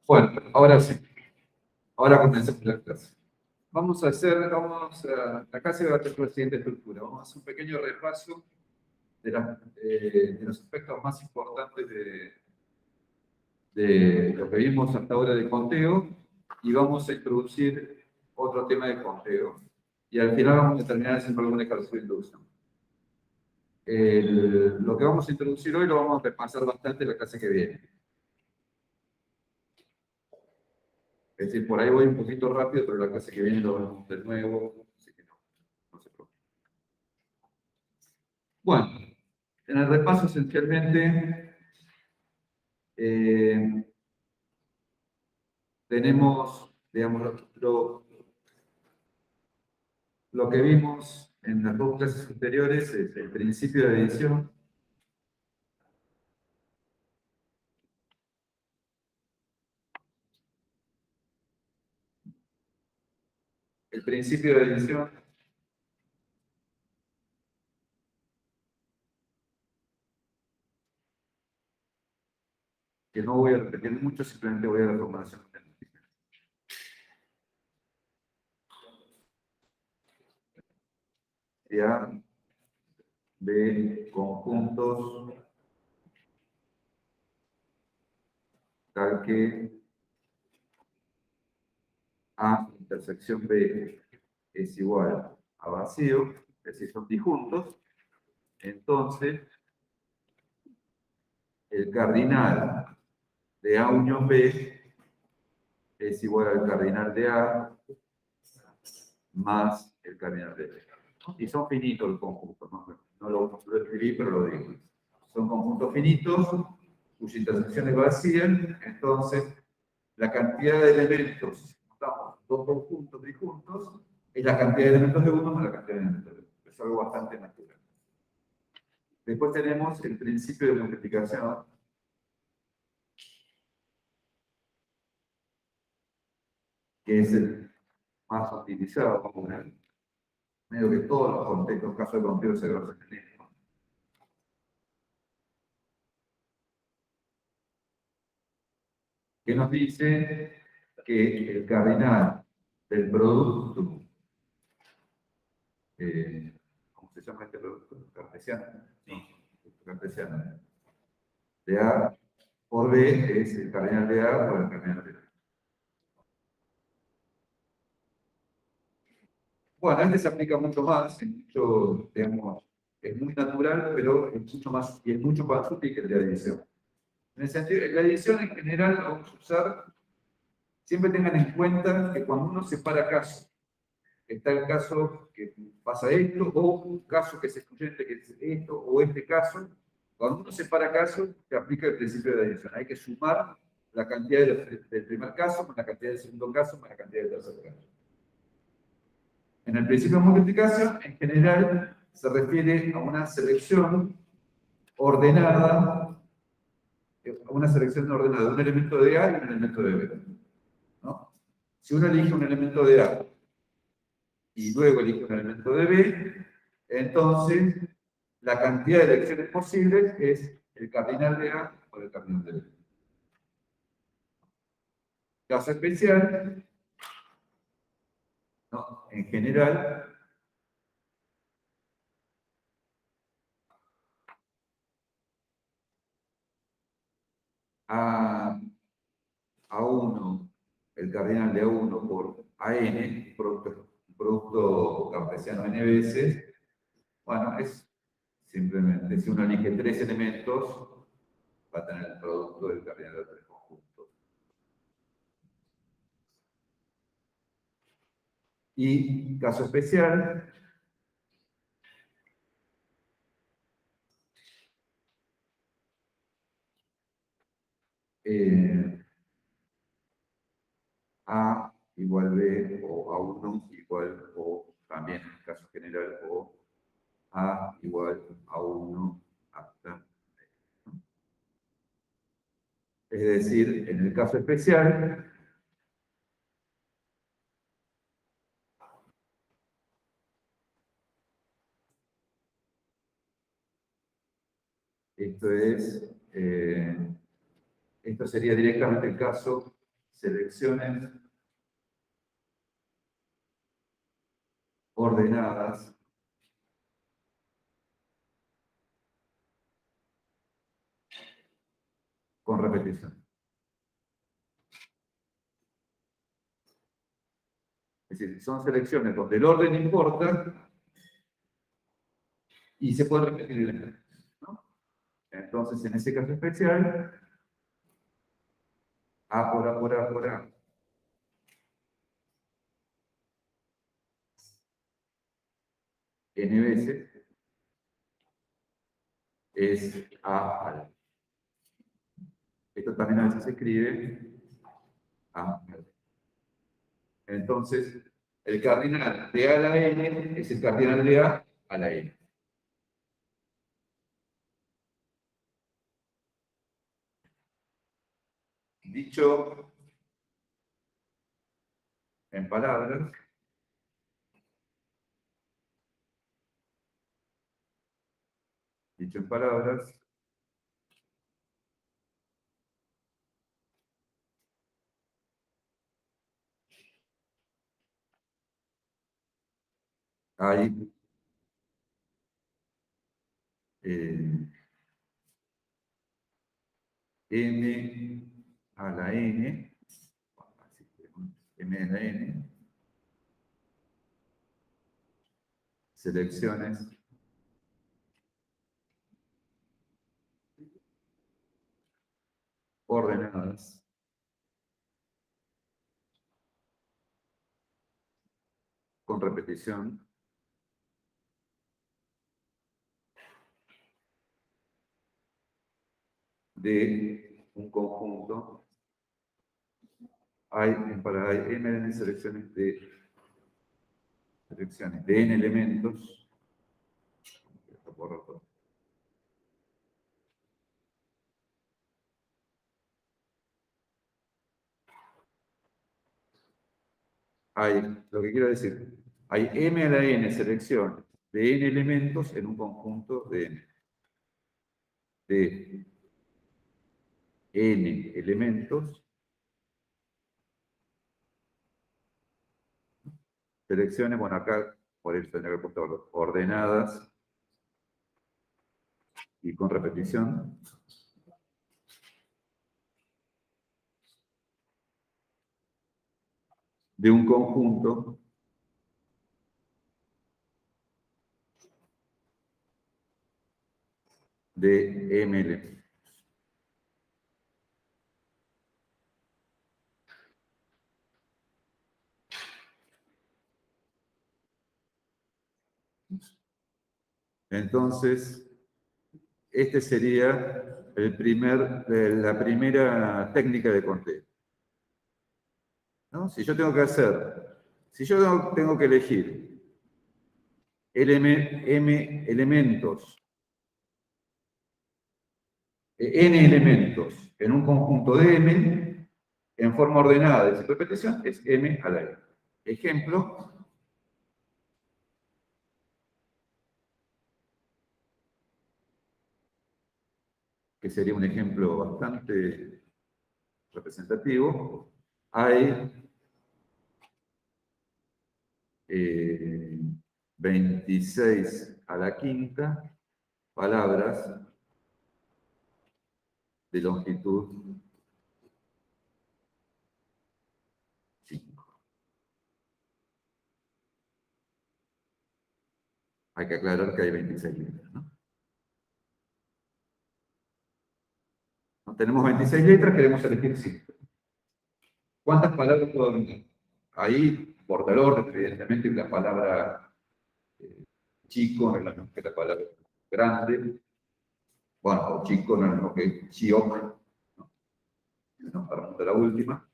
Bueno, ahora sí. Ahora comencemos la clase. Acá se va a hacer la siguiente estructura. Vamos a hacer un pequeño repaso de los aspectos más importantes de lo que vimos hasta ahora de conteo y vamos a introducir otro tema de conteo. Y al final vamos a terminar haciendo algún ejercicio de inducción. Lo que vamos a introducir hoy lo vamos a repasar bastante en la clase que viene. Es decir, por ahí voy un poquito rápido, pero la clase que viene lo vemos de nuevo, así que no se preocupen. Bueno, en el repaso esencialmente tenemos, digamos, lo que vimos en las dos clases anteriores es el principio de adición. El principio de adición que no voy a repetir mucho, simplemente voy a la formulación. Ya de conjuntos tal que A intersección B es igual a vacío, es decir, son disjuntos, entonces el cardinal de A unión B es igual al cardinal de A más el cardinal de B. Y son finitos los conjuntos, no lo escribí, pero lo digo. Son conjuntos finitos, cuya intersección es vacía, entonces la cantidad de elementos, si juntamos dos conjuntos disjuntos, es la cantidad de elementos de uno más la cantidad de elementos de otro. Es algo bastante natural. Después tenemos el principio de multiplicación, que es el más utilizado como medio que todos los contextos, casos de conteo se basan en esto. Que nos dice que el cardinal del producto, ¿cómo se llama este producto? Cartesiano. Sí. Cartesiano. De A por B es el cardinal de A por el cardinal de B. Bueno, este se aplica mucho más, digamos, es muy natural, pero es mucho más, y es mucho más útil que el de adición. En el sentido, en la edición en general vamos a usar, siempre tengan en cuenta que cuando uno separa casos, está el caso que pasa esto, o un caso que es excluyente, que es esto, o este caso, cuando uno separa casos, se aplica el principio de adición. Hay que sumar la cantidad del primer caso con la cantidad del segundo caso con la cantidad del tercer caso. En el principio de multiplicación, en general, se refiere a una selección ordenada, de un elemento de A y un elemento de B. ¿No? Si uno elige un elemento de A y luego elige un elemento de B, entonces la cantidad de elecciones posibles es el cardinal de A por el cardinal de B. Caso especial, ¿no? En general, A1, el cardinal de A1 por AN, producto cartesiano n veces, bueno, es simplemente, si uno elige tres elementos, va a tener el producto del cardinal de tres conjuntos. Y caso especial, A igual B, o A1 igual, o también en el caso general, o A igual a 1 hasta. Es decir, en el caso especial, esto es, esto sería directamente el caso selecciones ordenadas con repetición. Es decir, son selecciones donde el orden importa y se puede repetir el elemento, ¿no? Entonces, en ese caso especial, A por A por A por A, n veces es A al. Esto también a veces se escribe A al. Entonces, el cardinal de A a la N es el cardinal de A a la N. Dicho en palabras, dicho en palabras, hay M a la N, M a la N, selecciones ordenadas con repetición de un conjunto. Hay M de n selecciones de n elementos. Hay, lo que quiero decir, hay m a la n selecciones de n elementos en un conjunto de n. De n elementos, selecciones, bueno, acá por eso tendría que puesto ordenadas y con repetición. De un conjunto de m elementos. Entonces, este sería la primera técnica de conteo, ¿no? Si yo tengo que elegir m elementos, n elementos en un conjunto de m, en forma ordenada de repetición, es m a la n. Ejemplo, que sería un ejemplo bastante representativo, hay 26 a la quinta palabras de longitud 5. Hay que aclarar que hay 26 letras, ¿no? No tenemos 26 letras, queremos elegir 5. ¿Cuántas palabras puedo vender? Ahí, por tal orden, evidentemente, la palabra chico no es la misma que la palabra grande. Bueno, o chico no es lo mismo que chiok, ¿no? Para la última.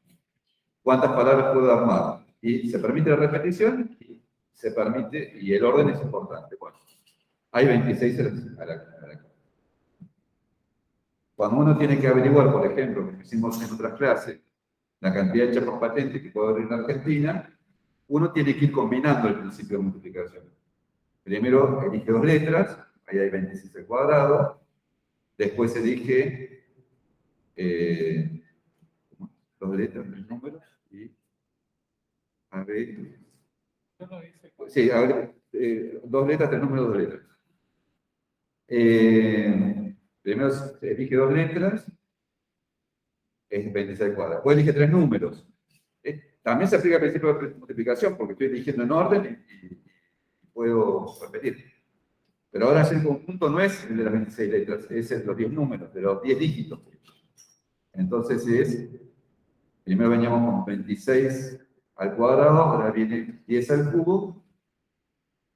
¿Cuántas palabras puedo armar? Y se permite la repetición y el orden es importante. Bueno, hay 26 a la. Cuando uno tiene que averiguar, por ejemplo, como hicimos en otras clases, la cantidad de chapas patentes que puede haber en Argentina, uno tiene que ir combinando el principio de multiplicación. Primero elige dos letras, ahí hay 26 al cuadrado, después elige dos letras, tres números, y a ver, sí, a ver, dos letras, tres números, dos letras. Primero se elige dos letras, es 26 al cuadrado. Después elige tres números. También se aplica el principio de multiplicación, porque estoy eligiendo en orden y puedo repetir. Pero ahora el conjunto no es el de las 26 letras, es el de los 10 números, de los 10 dígitos. Entonces primero veníamos con 26 al cuadrado, ahora viene 10 al cubo,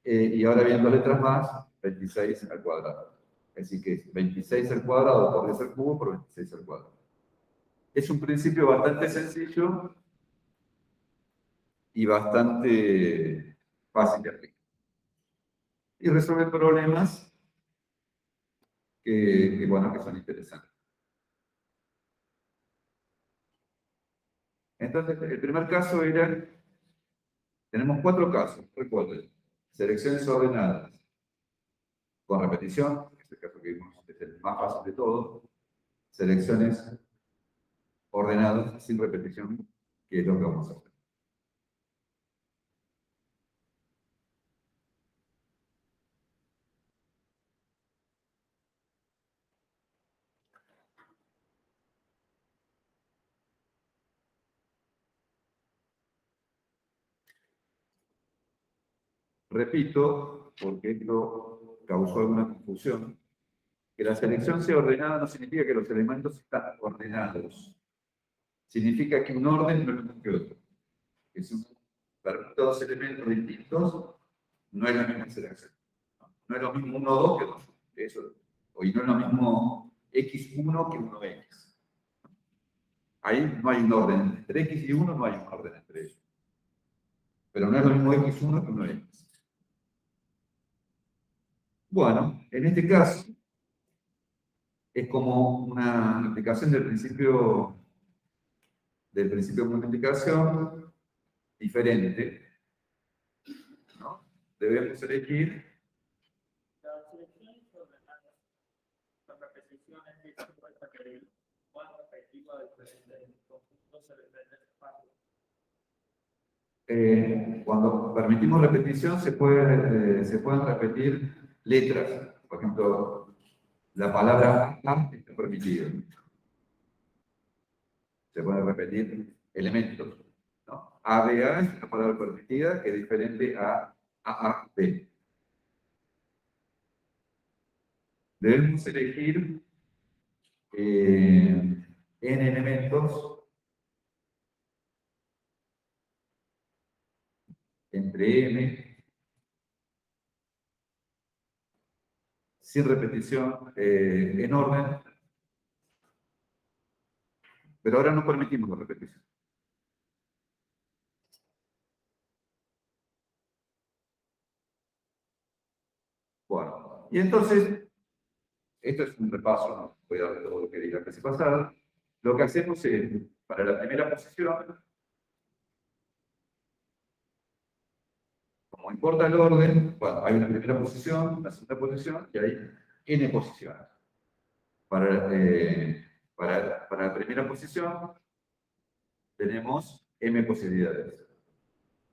y ahora vienen dos letras más, 26 al cuadrado. Así que es 26 al cuadrado por 10 al cubo por 26 al cuadrado. Es un principio bastante sencillo y bastante fácil de aplicar. Y resuelve problemas que son interesantes. Entonces, el primer caso era, tenemos 4 casos, recuerden, selecciones ordenadas con repetición, que es el caso que vimos, es el más fácil de todos, selecciones ordenadas sin repetición, que es lo que vamos a hacer. Repito, porque esto causó alguna confusión, que la selección sea ordenada no significa que los elementos están ordenados. Significa que un orden no es lo mismo que otro. Que si permite dos elementos distintos, no es la misma selección. No es lo mismo 1, 2 que 2. Eso. Y no es lo mismo x1 que 1x. Ahí no hay un orden. Entre x y 1 no hay un orden entre ellos. Pero no es lo mismo x1 que 1x. Bueno, en este caso, es como una aplicación del principio de multiplicación diferente, ¿no? Debemos elegir las selecciones ordenadas con repeticiones de tipo requerir cuál respectiva del conjunto se depende del espacio. cuando permitimos repetición se pueden repetir letras. Por ejemplo, la palabra a está permitida. Se pueden repetir elementos, ¿no? ABA es una palabra permitida que es diferente a AAB. Debemos elegir n elementos entre m sin repetición en orden, pero ahora no permitimos la repetición. Bueno, y entonces, esto es un repaso, no voy a dar todo lo que di la clase pasada. Lo que hacemos es, para la primera posición, como importa el orden, bueno, hay una primera posición, una segunda posición y hay n posiciones. Para la primera posición tenemos m posibilidades.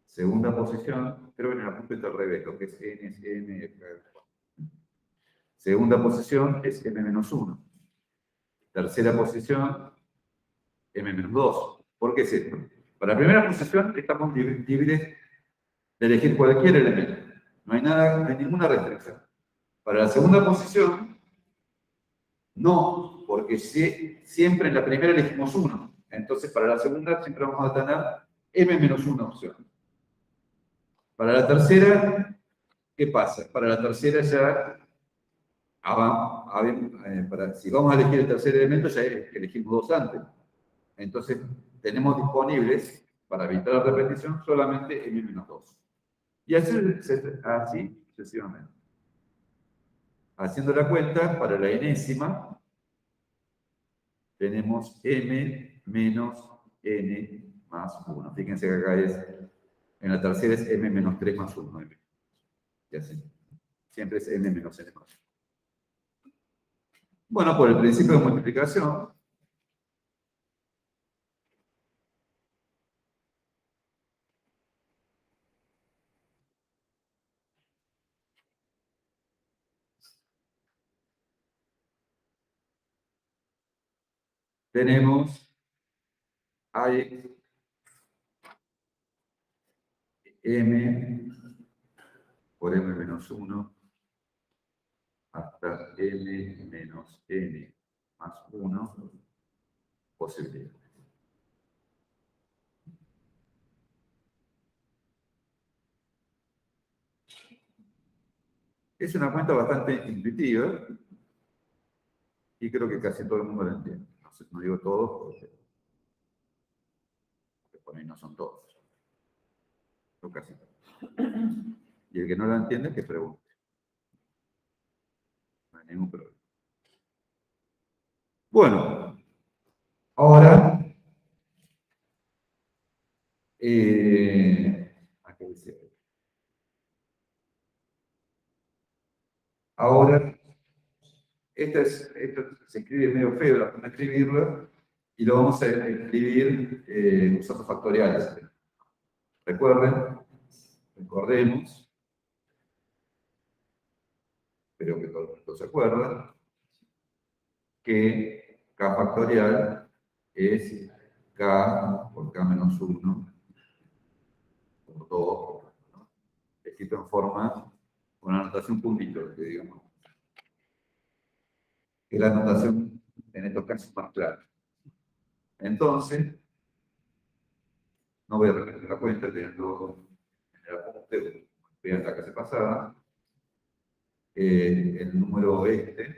Segunda posición, creo que en el apunte está al revés, lo que es n es m. Segunda posición es m-1. Tercera posición, m-2. ¿Por qué es esto? Para la primera posición estamos libres de elegir cualquier elemento. No hay nada, no hay ninguna restricción. Para la segunda posición, no, porque siempre en la primera elegimos 1. Entonces, para la segunda siempre vamos a tener m-1 opción. Para la tercera, ¿qué pasa? Para la tercera ya, si vamos a elegir el tercer elemento, ya elegimos 2 antes. Entonces, tenemos disponibles para evitar la repetición, solamente m-2. Y así sucesivamente. Haciendo la cuenta, para la enésima, tenemos m menos n más 1. Fíjense que acá en la tercera es m menos 3 más 1. Y así. Siempre es m menos n más 1. Bueno, por el principio de multiplicación, tenemos hay m por m menos 1 hasta m menos n más 1 posibilidades. Es una cuenta bastante intuitiva y creo que casi todo el mundo la entiende. No digo todos porque por ahí no son todos, pero casi todos. Y el que no la entiende, que pregunte. No hay ningún problema. Bueno, ahora, ¿qué decía? Ahora, esto se escribe medio feo, la forma de escribirlo, y lo vamos a escribir usando factoriales. Recordemos, espero que todo el mundo se acuerden, que k factorial es k por k menos 1 por 2, ¿no? Escrito en forma con una notación puntito, que digamos. Que es la notación en estos casos más clara. Entonces, no voy a repetir la cuenta, teniendo en el apunte, vean la clase pasada, el número estrella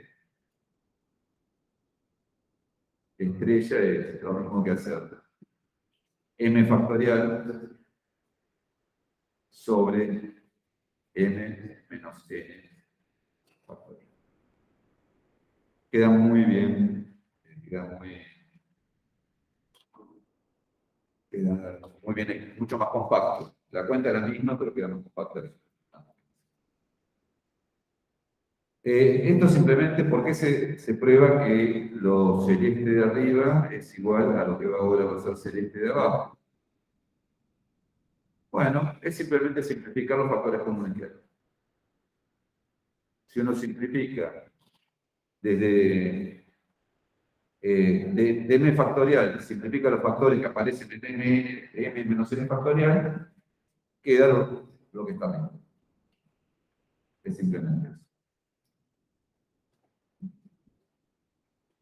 es lo mismo que hacer m factorial sobre m menos n factorial. Queda muy bien, queda muy bien, mucho más compacto. La cuenta es la misma, pero queda más compacta. Esto simplemente porque se prueba que lo celeste de arriba es igual a lo que va ahora a ser celeste de abajo. Bueno, es simplemente simplificar los factores exponenciales. Si uno simplifica desde de m factorial, simplifica los factores que aparecen en m menos n factorial, queda lo que está bien. Es simplemente eso.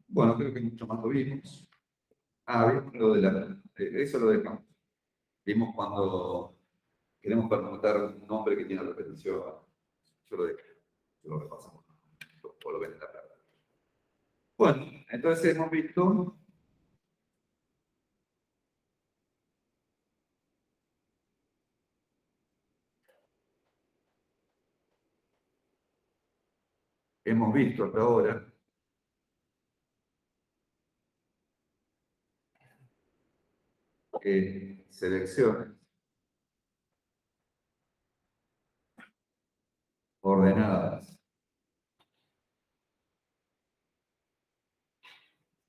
Bueno, creo que mucho más lo vimos. Vimos lo de eso lo dejamos. Vimos cuando queremos permutar un nombre que tiene repetición. Yo lo dejé. Yo lo repasamos. O lo ven en la tabla. Bueno, entonces hemos visto hasta ahora selecciones ordenadas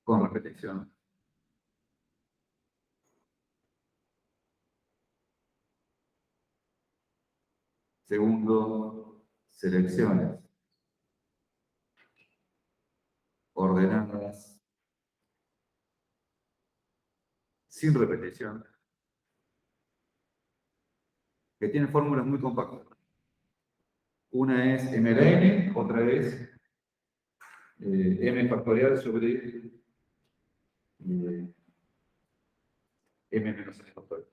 con repetición. Segundo, selecciones ordenadas sin repetición, que tienen fórmulas muy compactas. Una es m a la n, otra es m factorial sobre m menos n factorial.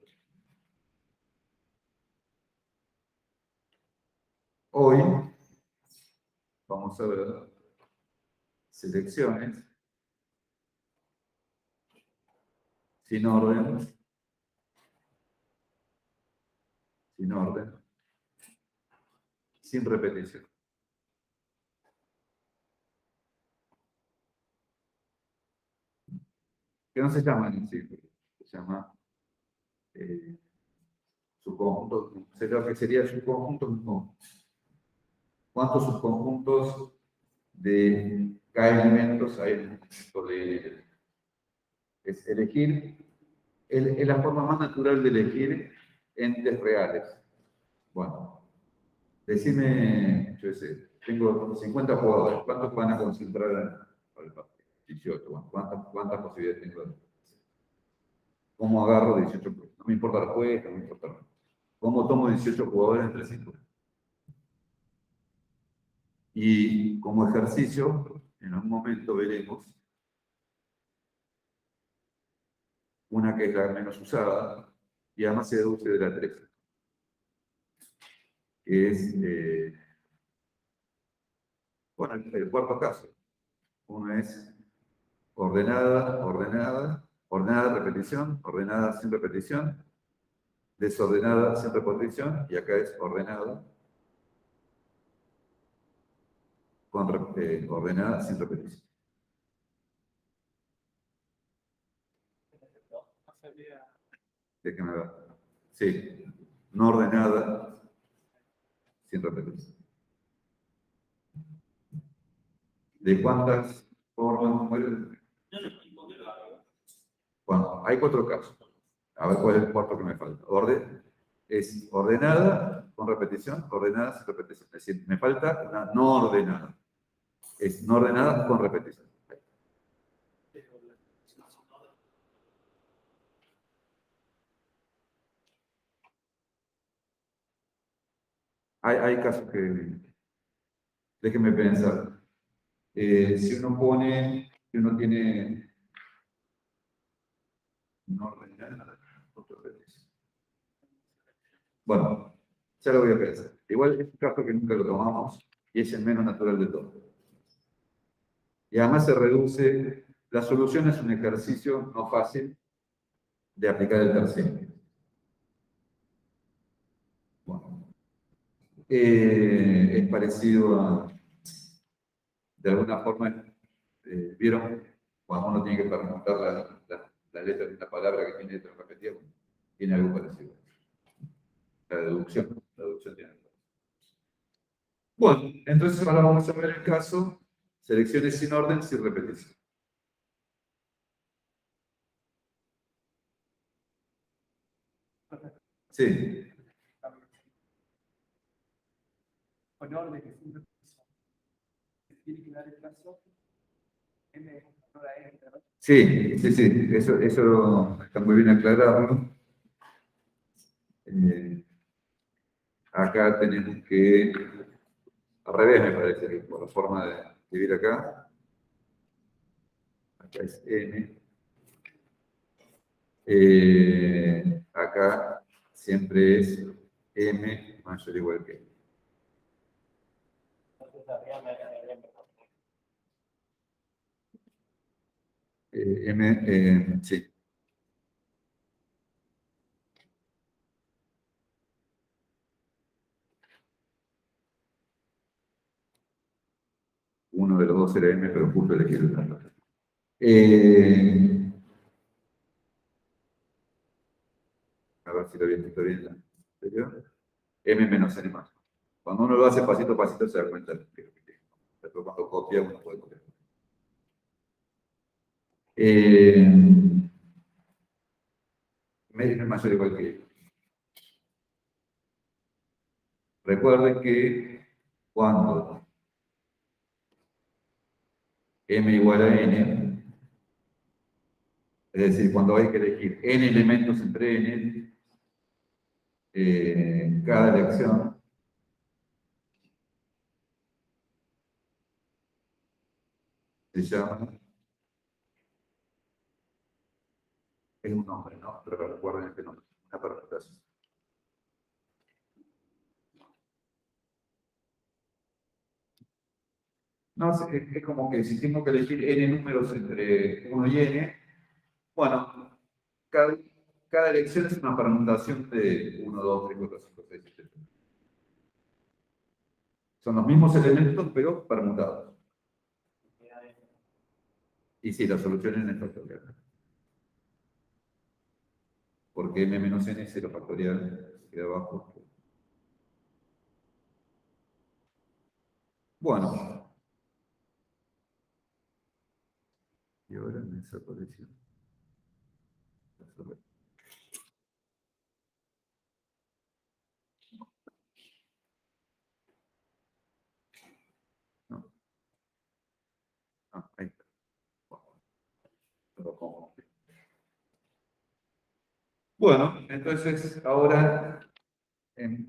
Hoy vamos a ver selecciones sin orden sin orden, sin repetición. Que no se llama en sí, se llama subconjunto, lo que sería el subconjunto mismo. ¿Cuántos subconjuntos de cada elementos hay en el conjunto de es elegir? Es la forma más natural de elegir entes reales. Bueno, decime, yo sé, tengo 50 jugadores, ¿cuántos van a concentrar al partido? 18, bueno, ¿cuántas posibilidades tengo? ¿Cómo agarro 18? No me importa la apuesta, no me importa nada. ¿Cómo tomo 18 jugadores entre 5? Y como ejercicio, en un momento veremos una que es la menos usada y además se deduce de la 3, que es, bueno, el cuarto caso. Uno es ordenada, ordenada, ordenada repetición, ordenada sin repetición, desordenada sin repetición, y acá es ordenada con ordenada sin repetición. ¿De qué me va? Sí, no ordenada sin repetición. ¿De cuántas formas mueren? Bueno, hay 4 casos. A ver cuál es el cuarto que me falta. Es ordenada con repetición, ordenada sin repetición. Es decir, me falta una no ordenada. Es no ordenada con repetición. Hay casos que, déjenme pensar, si uno tiene no ordenada, con repetición. Bueno, ya lo voy a pensar. Igual es un caso que nunca lo tomamos y es el menos natural de todo. Y además se reduce, la solución es un ejercicio no fácil de aplicar el tercero. Bueno, es parecido a, de alguna forma, ¿vieron? Cuando uno tiene que permutar la letra de una palabra que tiene letra repetida, tiene algo parecido. La deducción tiene algo. Bueno, entonces ahora vamos a ver el caso, selecciones sin orden, sin repetición. Sí. Con orden, sin repetición. Tiene que dar el caso M honor a N, ¿verdad? Sí, sí, sí, eso está muy bien aclarado. Acá tenemos que, al revés me parece, que por la forma de escribir acá, acá es N, acá siempre es M mayor o igual que N. Sí. Uno de los dos era M, pero justo elegí el otro. A ver si lo había escrito bien la anterior. M menos N más. Cuando uno lo hace pasito a pasito se da cuenta de que después cuando copia uno puede copiar. M es mayor o igual que N. Recuerden que cuando M igual a N, es decir, cuando hay que elegir N elementos entre N, cada elección se llama, es un nombre, ¿no? Pero recuerden este nombre, una permutación. No, es como que si tengo que elegir N números entre 1 y N, bueno, cada cada elección es una permutación de 1, 2, 3, 4, 5, 6, 7. Son los mismos elementos, pero permutados. Y sí, la solución es factorial. Porque m menos n es 0 factorial, se queda abajo. Bueno. Y ahora me desapareció. No. Ah, ahí está. Bueno, entonces ahora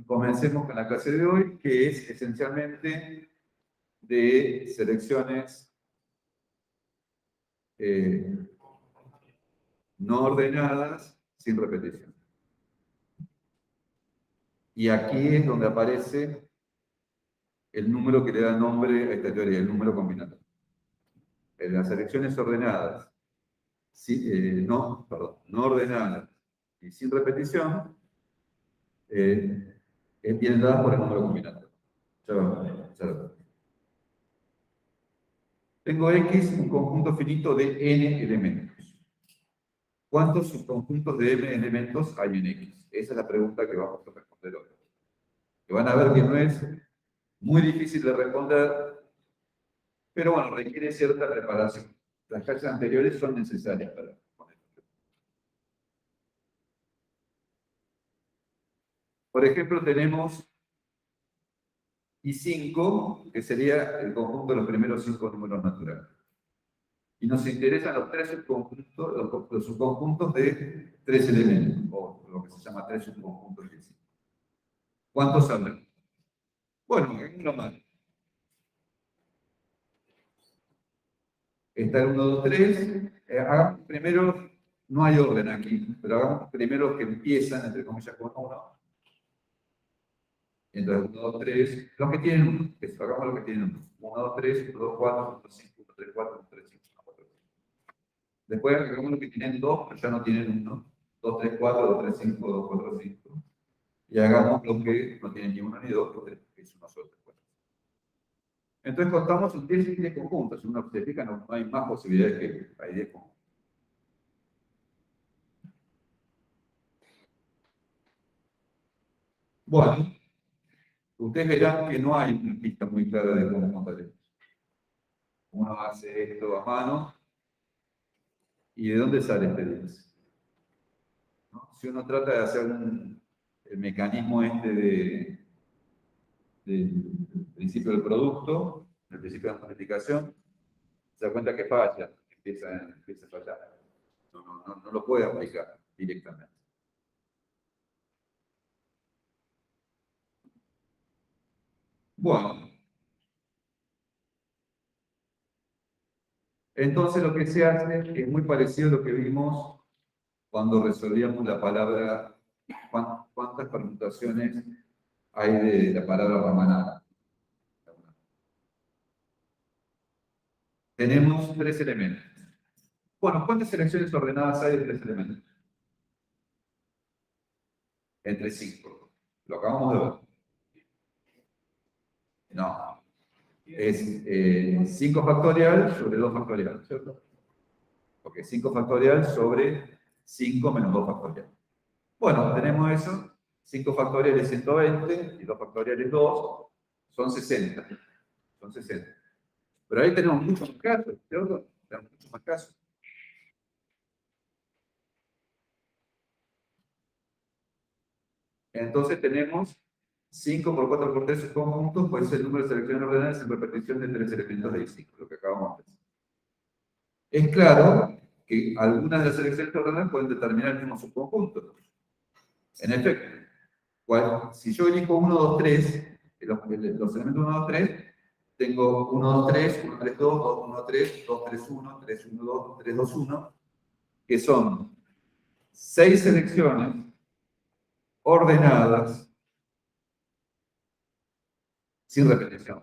comencemos con la clase de hoy, que es esencialmente de selecciones no ordenadas sin repetición. Y aquí es donde aparece el número que le da nombre a esta teoría, el número combinatorio. En las selecciones ordenadas, no ordenadas y sin repetición, vienen dadas por el número combinatorio. Ya vamos. Tengo X, un conjunto finito de n elementos. ¿Cuántos subconjuntos de m elementos hay en X? Esa es la pregunta que vamos a responder hoy. Que van a ver que no es muy difícil de responder, pero bueno, requiere cierta preparación. Las clases anteriores son necesarias para responder. Por ejemplo, tenemos I5, que sería el conjunto de los primeros 5 números naturales. Y nos interesan los tres subconjuntos, los subconjuntos de 3 elementos, o lo que se llama 3 subconjuntos de 5. ¿Cuántos hablan? Bueno, uno más. Está el 1, 2, 3. Hagamos primero, no hay orden aquí, pero hagamos primero que empiezan, entre comillas, con 1. Entonces, 1, 2, 3. Los que tienen 1. Hagamos los que tienen 1. 1, 2, 3, 1, 2, 4, 1, 5, 1, 3, 4, 1, 3, 5, 1, 4, 5. Después hagamos los que tienen 2, pero ya no tienen 1. 2, 3, 4, 2, 3, 5, 2, 4, 5. Y hagamos los que no tienen ni 1 ni 2, porque es uno solo. Entonces contamos 10 conjuntos. Si uno se fija, no hay más posibilidades que hay 10 conjuntos. Bueno, ustedes verán que no hay una pista muy clara de cómo contar esto. Uno hace esto a mano. ¿Y de dónde sale este 10? ¿No? Si uno trata de hacer el mecanismo del principio del producto, el principio de la multiplicación, se da cuenta que falla, empieza a fallar. No lo puede aplicar directamente. Bueno. Entonces lo que se hace es muy parecido a lo que vimos cuando resolvíamos la palabra, cuántas permutaciones hay de la palabra ramanada. Tenemos 3 elementos. Bueno, ¿cuántas selecciones ordenadas hay de 3 elementos? Entre 5. Lo acabamos de ver. No. Es 5 factorial sobre 2 factorial, ¿cierto? Porque 5 factorial sobre 5 menos 2 factorial. Bueno, tenemos eso. 5 factorial es 120 y 2 factorial es 2. Son 60. Son 60. Pero ahí tenemos muchos más casos, ¿cierto? Tenemos muchos más casos. Entonces tenemos 5 por 4 por 3 conjuntos, pues el número de selecciones ordenadas en repetición de 3 elementos de I5, lo que acabamos de decir. Es claro que algunas de las selecciones ordenadas pueden determinar el mismo subconjunto. En efecto, si yo elijo 1, 2, 3, los elementos 1, 2, 3, tengo 1, 2, 3, 1, 3, 2, 2, 1, 3, 2, 3, 1, 3, 1, 2, 3, 2, 1, que son 6 selecciones ordenadas sin repetición.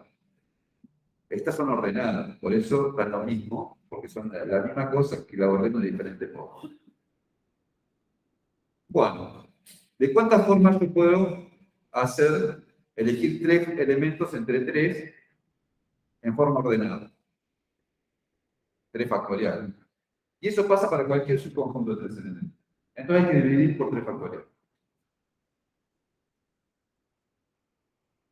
Estas son ordenadas, por eso dan lo mismo, porque son la misma cosa que la ordeno de diferentes modos. Bueno, ¿de cuántas formas yo puedo elegir 3 elementos entre 3 en forma ordenada? 3 factorial. Y eso pasa para cualquier subconjunto de 3 elementos. Entonces hay que dividir por 3 factorial.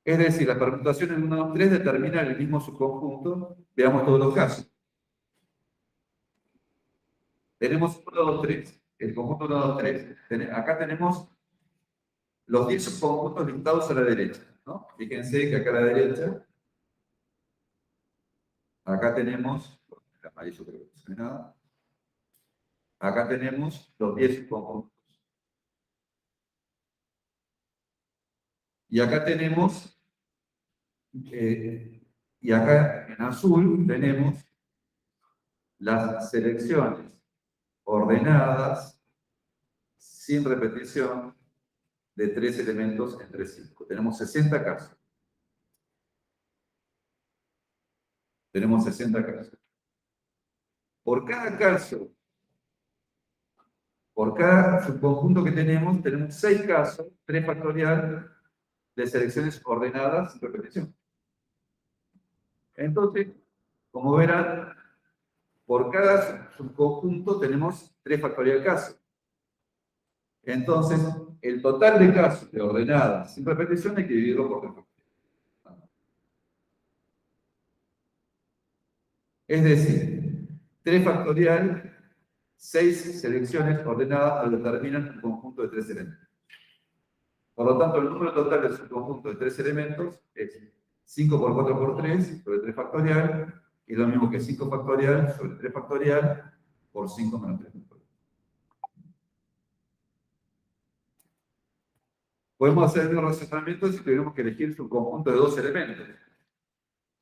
Es decir, las permutaciones de 1, 2, 3 determinan el mismo subconjunto. Veamos todos los casos. Tenemos 1, 2, 3. El conjunto 1, 2, 3. Acá tenemos los 10 subconjuntos listados a la derecha, ¿no? Fíjense que acá a la derecha, acá tenemos, el amarillo creo que no se ve nada, acá tenemos los 10 subconjuntos. Y acá tenemos, y acá en azul tenemos las selecciones ordenadas, sin repetición, de 3 elementos entre 5. Tenemos 60 casos. Tenemos 60 casos. Por cada caso, por cada subconjunto que tenemos 6 casos, 3 factorial, de selecciones ordenadas sin repetición. Entonces, como verán, por cada subconjunto tenemos 3 factorial casos. Entonces, el total de casos de ordenadas sin repetición hay que dividirlo por 3 factorial. Es decir, 3 factorial, 6 selecciones ordenadas determinan un conjunto de 3 elementos. Por lo tanto, el número total de subconjunto de 3 elementos es 5 por 4 por 3 sobre 3 factorial, y lo mismo que 5 factorial sobre 3 factorial por 5 menos 3 factorial. Podemos hacer el mismo razonamiento si tuviéramos que elegir un conjunto de 2 elementos.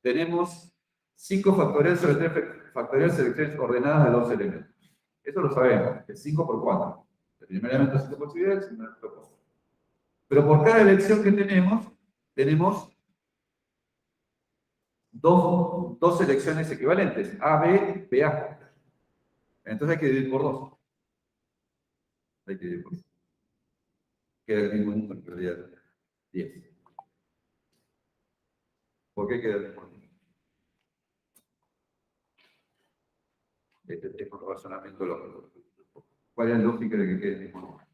Tenemos 5 factorial sobre 3 factorial selecciones ordenadas de 2 elementos. Eso lo sabemos, es 5 por 4. El primer elemento es 5 posibilidades, el segundo elemento es 4. Pero por cada elección que tenemos dos selecciones equivalentes, A, B, B, A. Entonces hay que dividir por 2. Hay que dividir por 2. Queda el mismo número, en realidad, 10. ¿Por qué queda el mismo número? Este es un razonamiento lógico. ¿Cuál es la lógica de que quede el mismo número?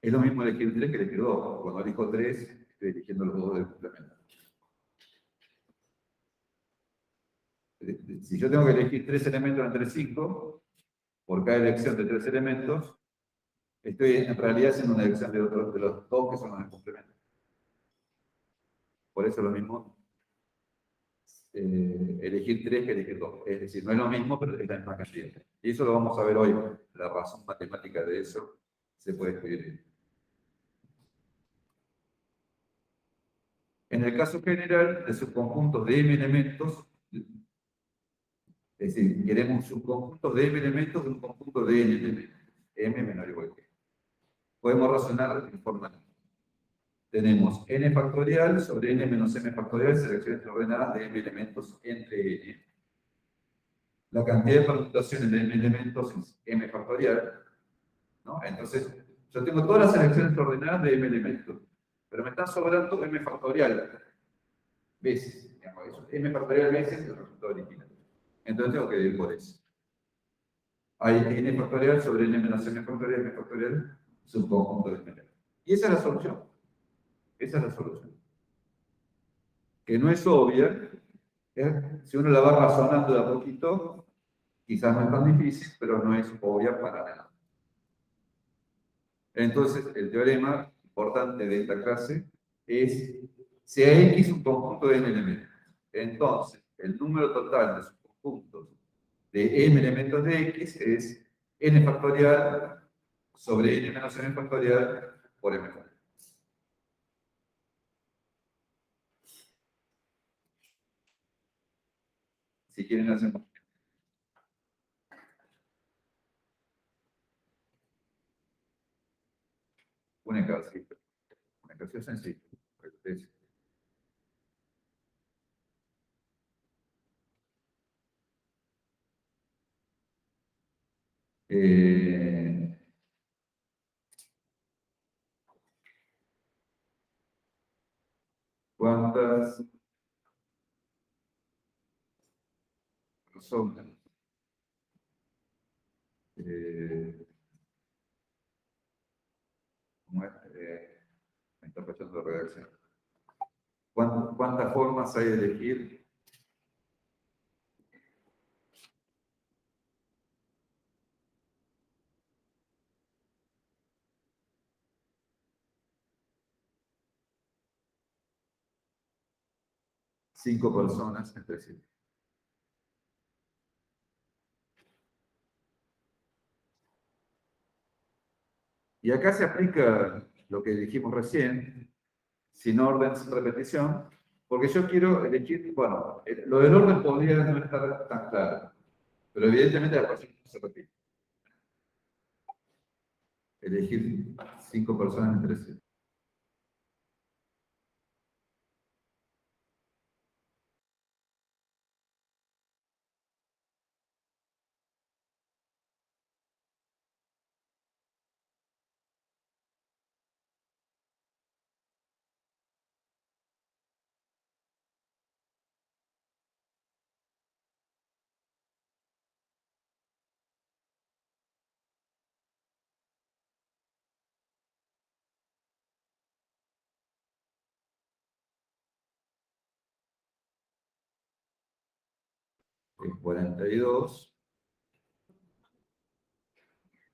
Es lo mismo elegir 3 que elegir 2. Cuando elijo 3, estoy eligiendo los 2 del complemento. Si yo tengo que elegir 3 elementos entre 5, por cada elección de 3 elementos, estoy en realidad haciendo una elección de los 2 que son los del complemento. Por eso es lo mismo elegir 3 que elegir 2. Es decir, no es lo mismo, pero es la misma cantidad. Y eso lo vamos a ver hoy. La razón matemática de eso se puede escribir. En el caso general de subconjuntos de m elementos, es decir, queremos subconjuntos de m elementos de un conjunto de n elementos, m menor o igual que. Podemos razonar de forma. Tenemos n factorial sobre n menos m factorial, selecciones ordenadas de m elementos entre n. La cantidad de permutaciones de m elementos es m factorial, ¿no? Entonces, yo tengo todas las selecciones ordenadas de m elementos, pero me está sobrando m factorial veces. M factorial veces el resultado original. Entonces tengo que dividir por eso. Hay n factorial sobre n menos m factorial, subconjunto de m elementos. Y esa es la solución. Esa es la solución. Que no es obvia, si uno la va razonando de a poquito, quizás no es tan difícil, pero no es obvia para nada. Entonces, el teorema importante de esta clase es, si a X un conjunto de n elementos, entonces el número total de subconjuntos de m elementos de X es n factorial sobre n menos m factorial por m factorial. Si quieren hacer un ejercicio sencillo. estas personas ¿cómo es? Me está fallando la redacción. ¿Cuántas formas hay de elegir? Cinco personas entre sí. Y acá se aplica lo que dijimos recién, sin orden, sin repetición, porque yo quiero elegir, bueno, lo del orden podría no estar tan claro, pero evidentemente la persona no se repite. Elegir cinco personas entre sí. El 42.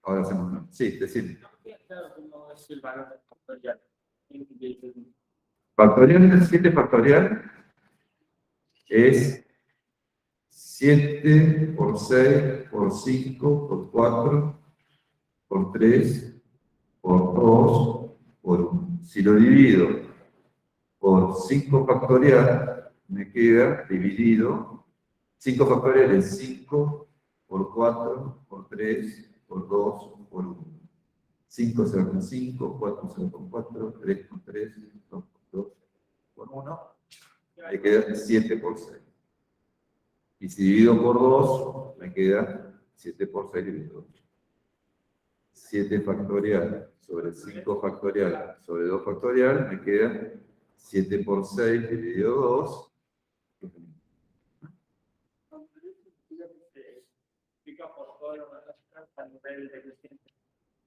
Ahora hacemos una. Sí, decir. Claro, ¿cómo es el valor factorial? Factorial, 7 factorial es 7 por 6 por 5 por 4 por 3 por 2 por 1. Si lo divido por 5 factorial, me queda dividido. 5 factorial es 5 por 4 por 3 por 2 por 1. 5 se va con 5, 4 se va con 4, 3 con 3, 2 por 2 por 1. Me queda 7 por 6. Y si divido por 2, me queda 7 por 6 dividido 8. 7 factorial sobre 5 factorial sobre 2 factorial, me queda 7 por 6 dividido 2.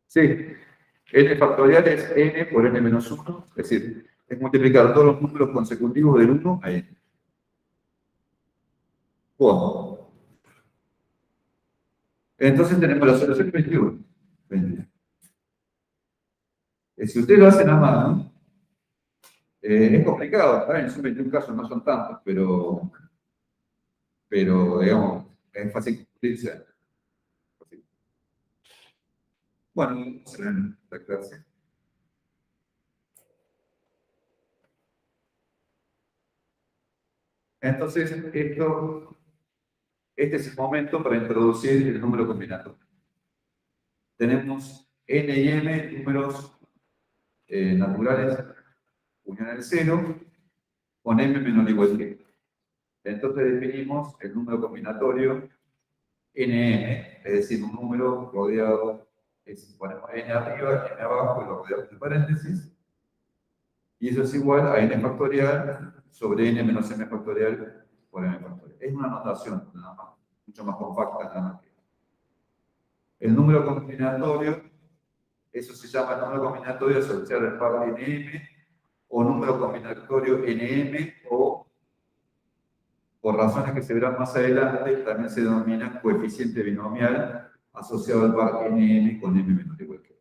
Sí, n factorial es n por n menos 1, es decir, es multiplicar todos los números consecutivos del 1 a n. ¿Cómo? Entonces tenemos la solución 21. 20. Si ustedes lo hacen a mano, es complicado, ¿saben? Son 21 casos, no son tantos, pero digamos, es fácil cumplirse. Bueno, vamos a ver la clase. Entonces, este es el momento para introducir el número combinatorio. Tenemos n y m números naturales unión al 0 con m menor o igual que. Entonces definimos el número combinatorio nm, es decir, un número rodeado, ponemos n arriba, n abajo y lo rodeamos de paréntesis, y eso es igual a n factorial sobre n menos m factorial por m factorial. Es una notación, nada más, mucho más compacta, nada más. El número combinatorio, eso se llama número combinatorio asociado al par nm, o número combinatorio nm, o por razones que se verán más adelante, también se denomina coeficiente binomial asociado al par nm con m menor o igual que.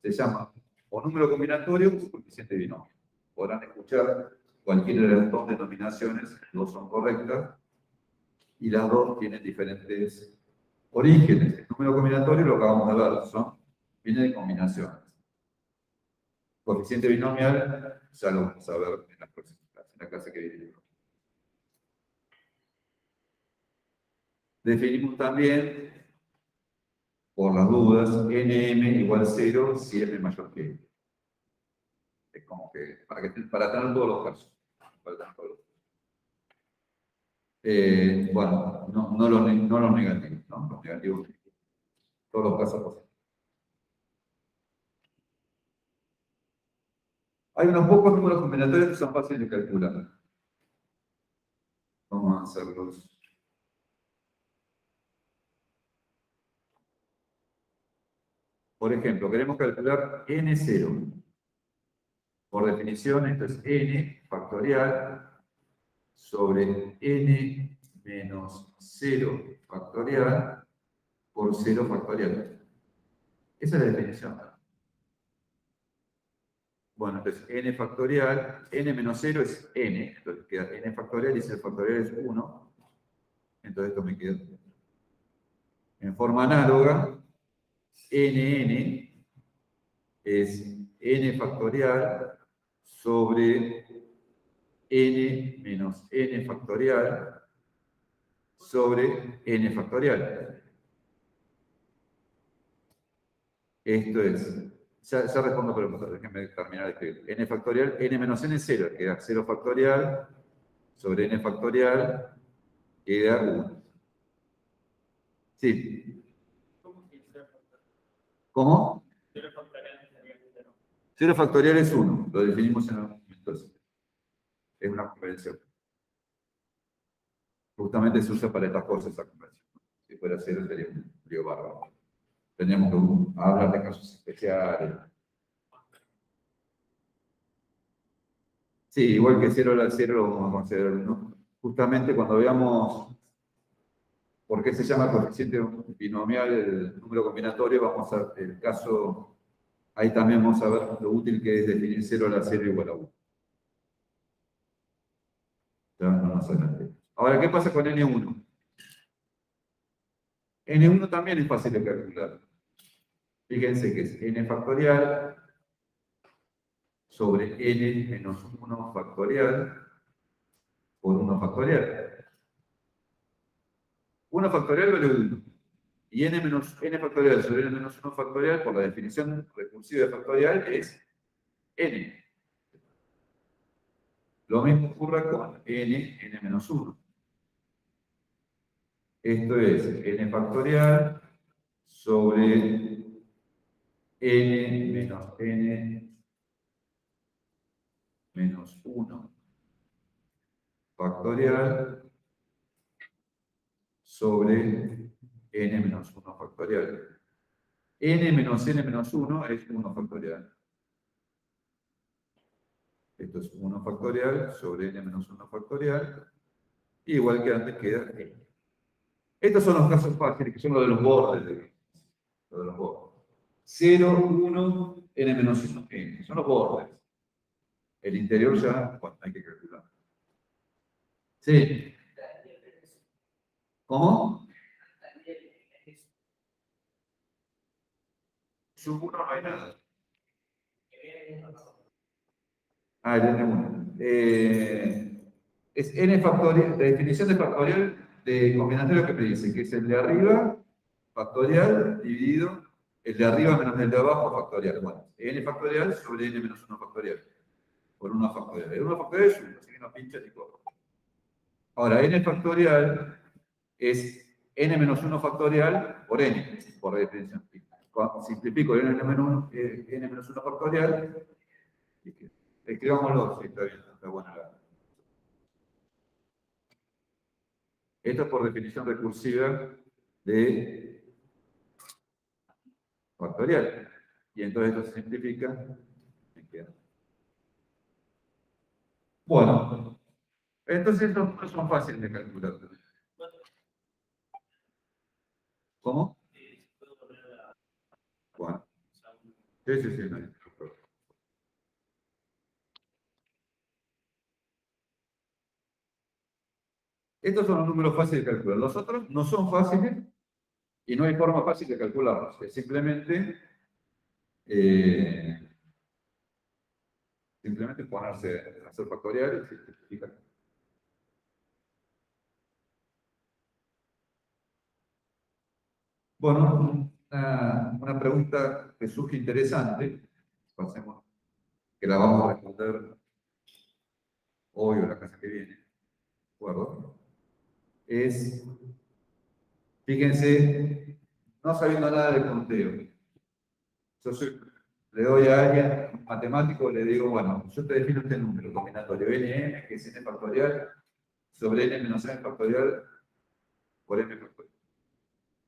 Se llama o número combinatorio o coeficiente binomial. Podrán escuchar cualquiera de las dos denominaciones, dos son correctas, y las dos tienen diferentes orígenes. El número combinatorio, lo que acabamos de ver, viene de combinaciones. Coeficiente binomial, ya lo vamos a ver en la clase que viene. Definimos también, por las dudas, nm igual 0 si m mayor que n. Es como que, para tener todos los casos. Bueno, no los negativos, ¿no? Los negativos, todos los casos posibles. Hay unos pocos números combinatorios que son fáciles de calcular. Vamos a hacerlos. Por ejemplo, queremos calcular n0. Por definición, esto es n factorial sobre n menos 0 factorial por 0 factorial. Esa es la definición. Bueno, entonces n factorial, n menos 0 es n, entonces queda n factorial y 0 factorial es 1. Entonces esto me queda. En forma análoga, nn es n factorial sobre n menos n factorial sobre n factorial. Esto es, ya respondo preguntas, déjenme terminar de escribir. N factorial, n menos n es 0, queda 0 factorial sobre n factorial queda 1. Sí. ¿Cómo? 0 factorial sería 0. 0 factorial es 1, lo definimos en algún momento. Es una convención. Justamente se usa para estas cosas esa convención. Si fuera 0 sería un lío bárbaro. Tendríamos que hablar de casos especiales. Sí, igual que 0 al 0 lo vamos a considerar 1. Justamente cuando veamos por qué se llama coeficiente binomial el número combinatorio, vamos a ver el caso, ahí también vamos a ver lo útil que es definir 0 a la 0 igual a 1. Ya no más adelante. Ahora, ¿qué pasa con N1? N1 también es fácil de calcular. Fíjense que es n factorial sobre n menos 1 factorial por 1 factorial. 1 factorial vale 1. Y n factorial sobre n menos 1 factorial, por la definición recursiva de factorial, es n. Lo mismo ocurre con n menos 1. Esto es n factorial sobre n menos n menos 1 factorial sobre n menos 1 factorial. N menos n menos 1 es 1 factorial. Esto es 1 factorial sobre n menos 1 factorial. Igual que antes queda n. Estos son los casos fáciles, que son los de los bordes. Los de los bordes. 0, 1, n menos 1, n. Son los bordes. El interior ya, bueno, hay que calcular. Sí. ¿Cómo? Sub 1 no hay nada. Ah, el N1. Es n factorial, la definición de factorial de combinatorio que me dice, que es el de arriba factorial dividido, el de arriba menos el de abajo factorial. Bueno, n factorial sobre n menos 1 factorial. Por 1 factorial. El 1 factorial es 1, así que no pincha ni corre. Ahora, n factorial es n menos 1 factorial por n, por definición. Simplifico n menos 1 factorial. Escribámoslo, sí, está bien, está buena la. Esto es por definición recursiva de factorial. Y entonces esto se simplifica. Bueno, entonces estos números son fáciles de calcular. ¿Cómo? Bueno. Sí, no hay problema. Estos son los números fáciles de calcular. Los otros no son fáciles y no hay forma fácil de calcularlos. Es simplemente ponerse a hacer factorial y simplificar. Bueno, una pregunta que surge interesante, pasemos, que la vamos a responder hoy o la clase que viene, ¿de acuerdo? Es, fíjense, no sabiendo nada de conteo. Yo soy le doy a alguien un matemático, le digo, bueno, yo te defino este número combinatorio n, que es n factorial, sobre n menos n factorial por n factorial.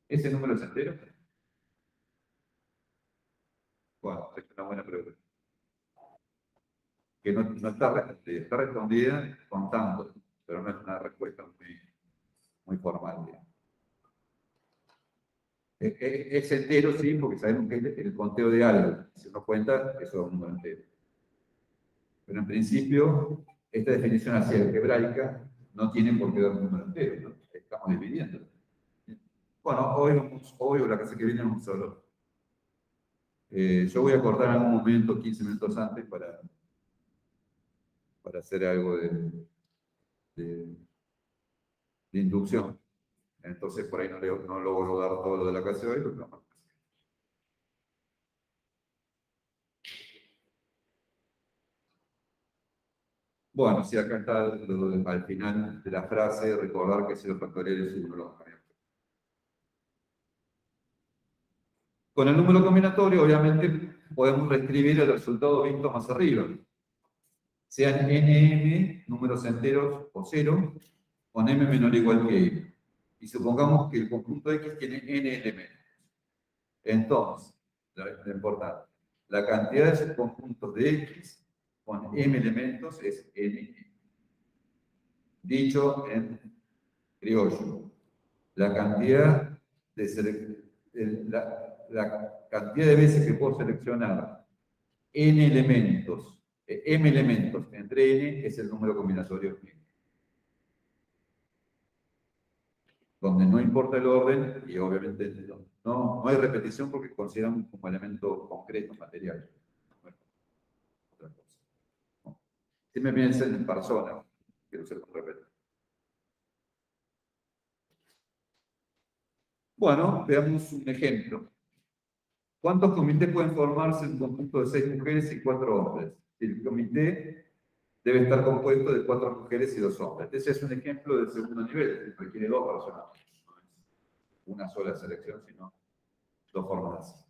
¿Ese número es entero? Bueno, es una buena pregunta. Que no está respondida contando, pero no es una respuesta muy formal. Digamos. Es entero, sí, porque sabemos que es el conteo de algo. Si uno cuenta, eso es un número entero. Pero en principio, esta definición así algebraica no tiene por qué dar un número entero, ¿no? Estamos dividiendo. Bueno, hoy o la clase que viene vamos a hablar. Yo voy a cortar en algún momento, 15 minutos antes, para hacer algo de inducción. Entonces, por ahí no logro dar todo lo de la clase hoy, pero no. Bueno, sí, acá está al final de la frase, recordar que 0 factorial es 1 lo cambiamos. Con el número combinatorio, obviamente, podemos reescribir el resultado visto más arriba. Sean nm, números enteros o 0, con m menor o igual que n. Y supongamos que el conjunto X tiene n elementos. Entonces, lo importante, la cantidad de subconjuntos de X con m elementos es n. Dicho en criollo, la cantidad la cantidad de veces que puedo seleccionar n elementos, m elementos entre n es el número combinatorio n. Donde no importa el orden, y obviamente no hay repetición porque consideramos como elemento concreto, material. Otra cosa. ¿No? Si me piensan en persona, quiero ser con repetir. Bueno, veamos un ejemplo. ¿Cuántos comités pueden formarse en un conjunto de 6 mujeres y 4 hombres? El comité debe estar compuesto de 4 mujeres y 2 hombres. Ese es un ejemplo del segundo nivel, que requiere 2 personas. No es una sola selección, sino 2 formas.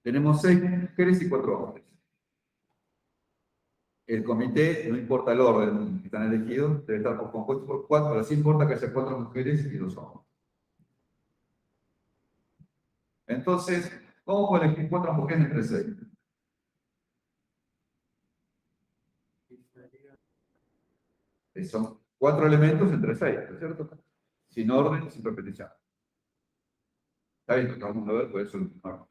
Tenemos 6 mujeres y 4 hombres. El comité, no importa el orden que están elegidos, debe estar compuesto por 4, pero sí importa que haya 4 mujeres y 2 hombres. Entonces, ¿cómo puedo elegir 4 mujeres entre 6? Son 4 elementos entre 6, ¿no es cierto? Sin orden, sin repetición. Está bien, lo vamos a ver, por eso no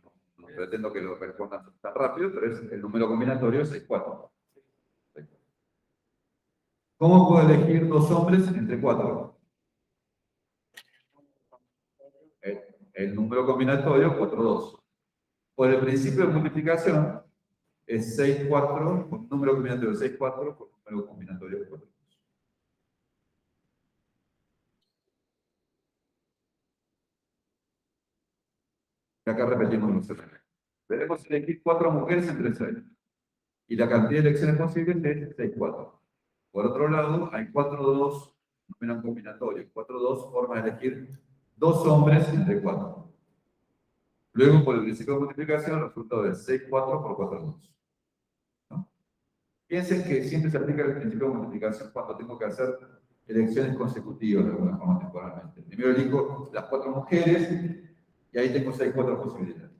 pretendo que lo respondan tan rápido, pero es el número combinatorio 6-4. ¿Cómo puedo elegir 2 hombres entre 4? El número combinatorio 4-2. Por el principio de multiplicación es 6-4, un número combinatorio 6-4 por un número combinatorio 4. Y acá repetimos los elementos. Debemos elegir 4 mujeres entre 6. Y la cantidad de elecciones posibles es 6-4. Por otro lado, hay 4-2, número combinatorio, 4-2 formas de elegir 2 hombres entre 4. Luego, por el principio de multiplicación, el resultado es 6-4 por 4-2. ¿No? Piensen que siempre se aplica el principio de multiplicación cuando tengo que hacer elecciones consecutivas de alguna forma temporalmente. Primero elijo las 4 mujeres y ahí tengo 6-4 posibilidades.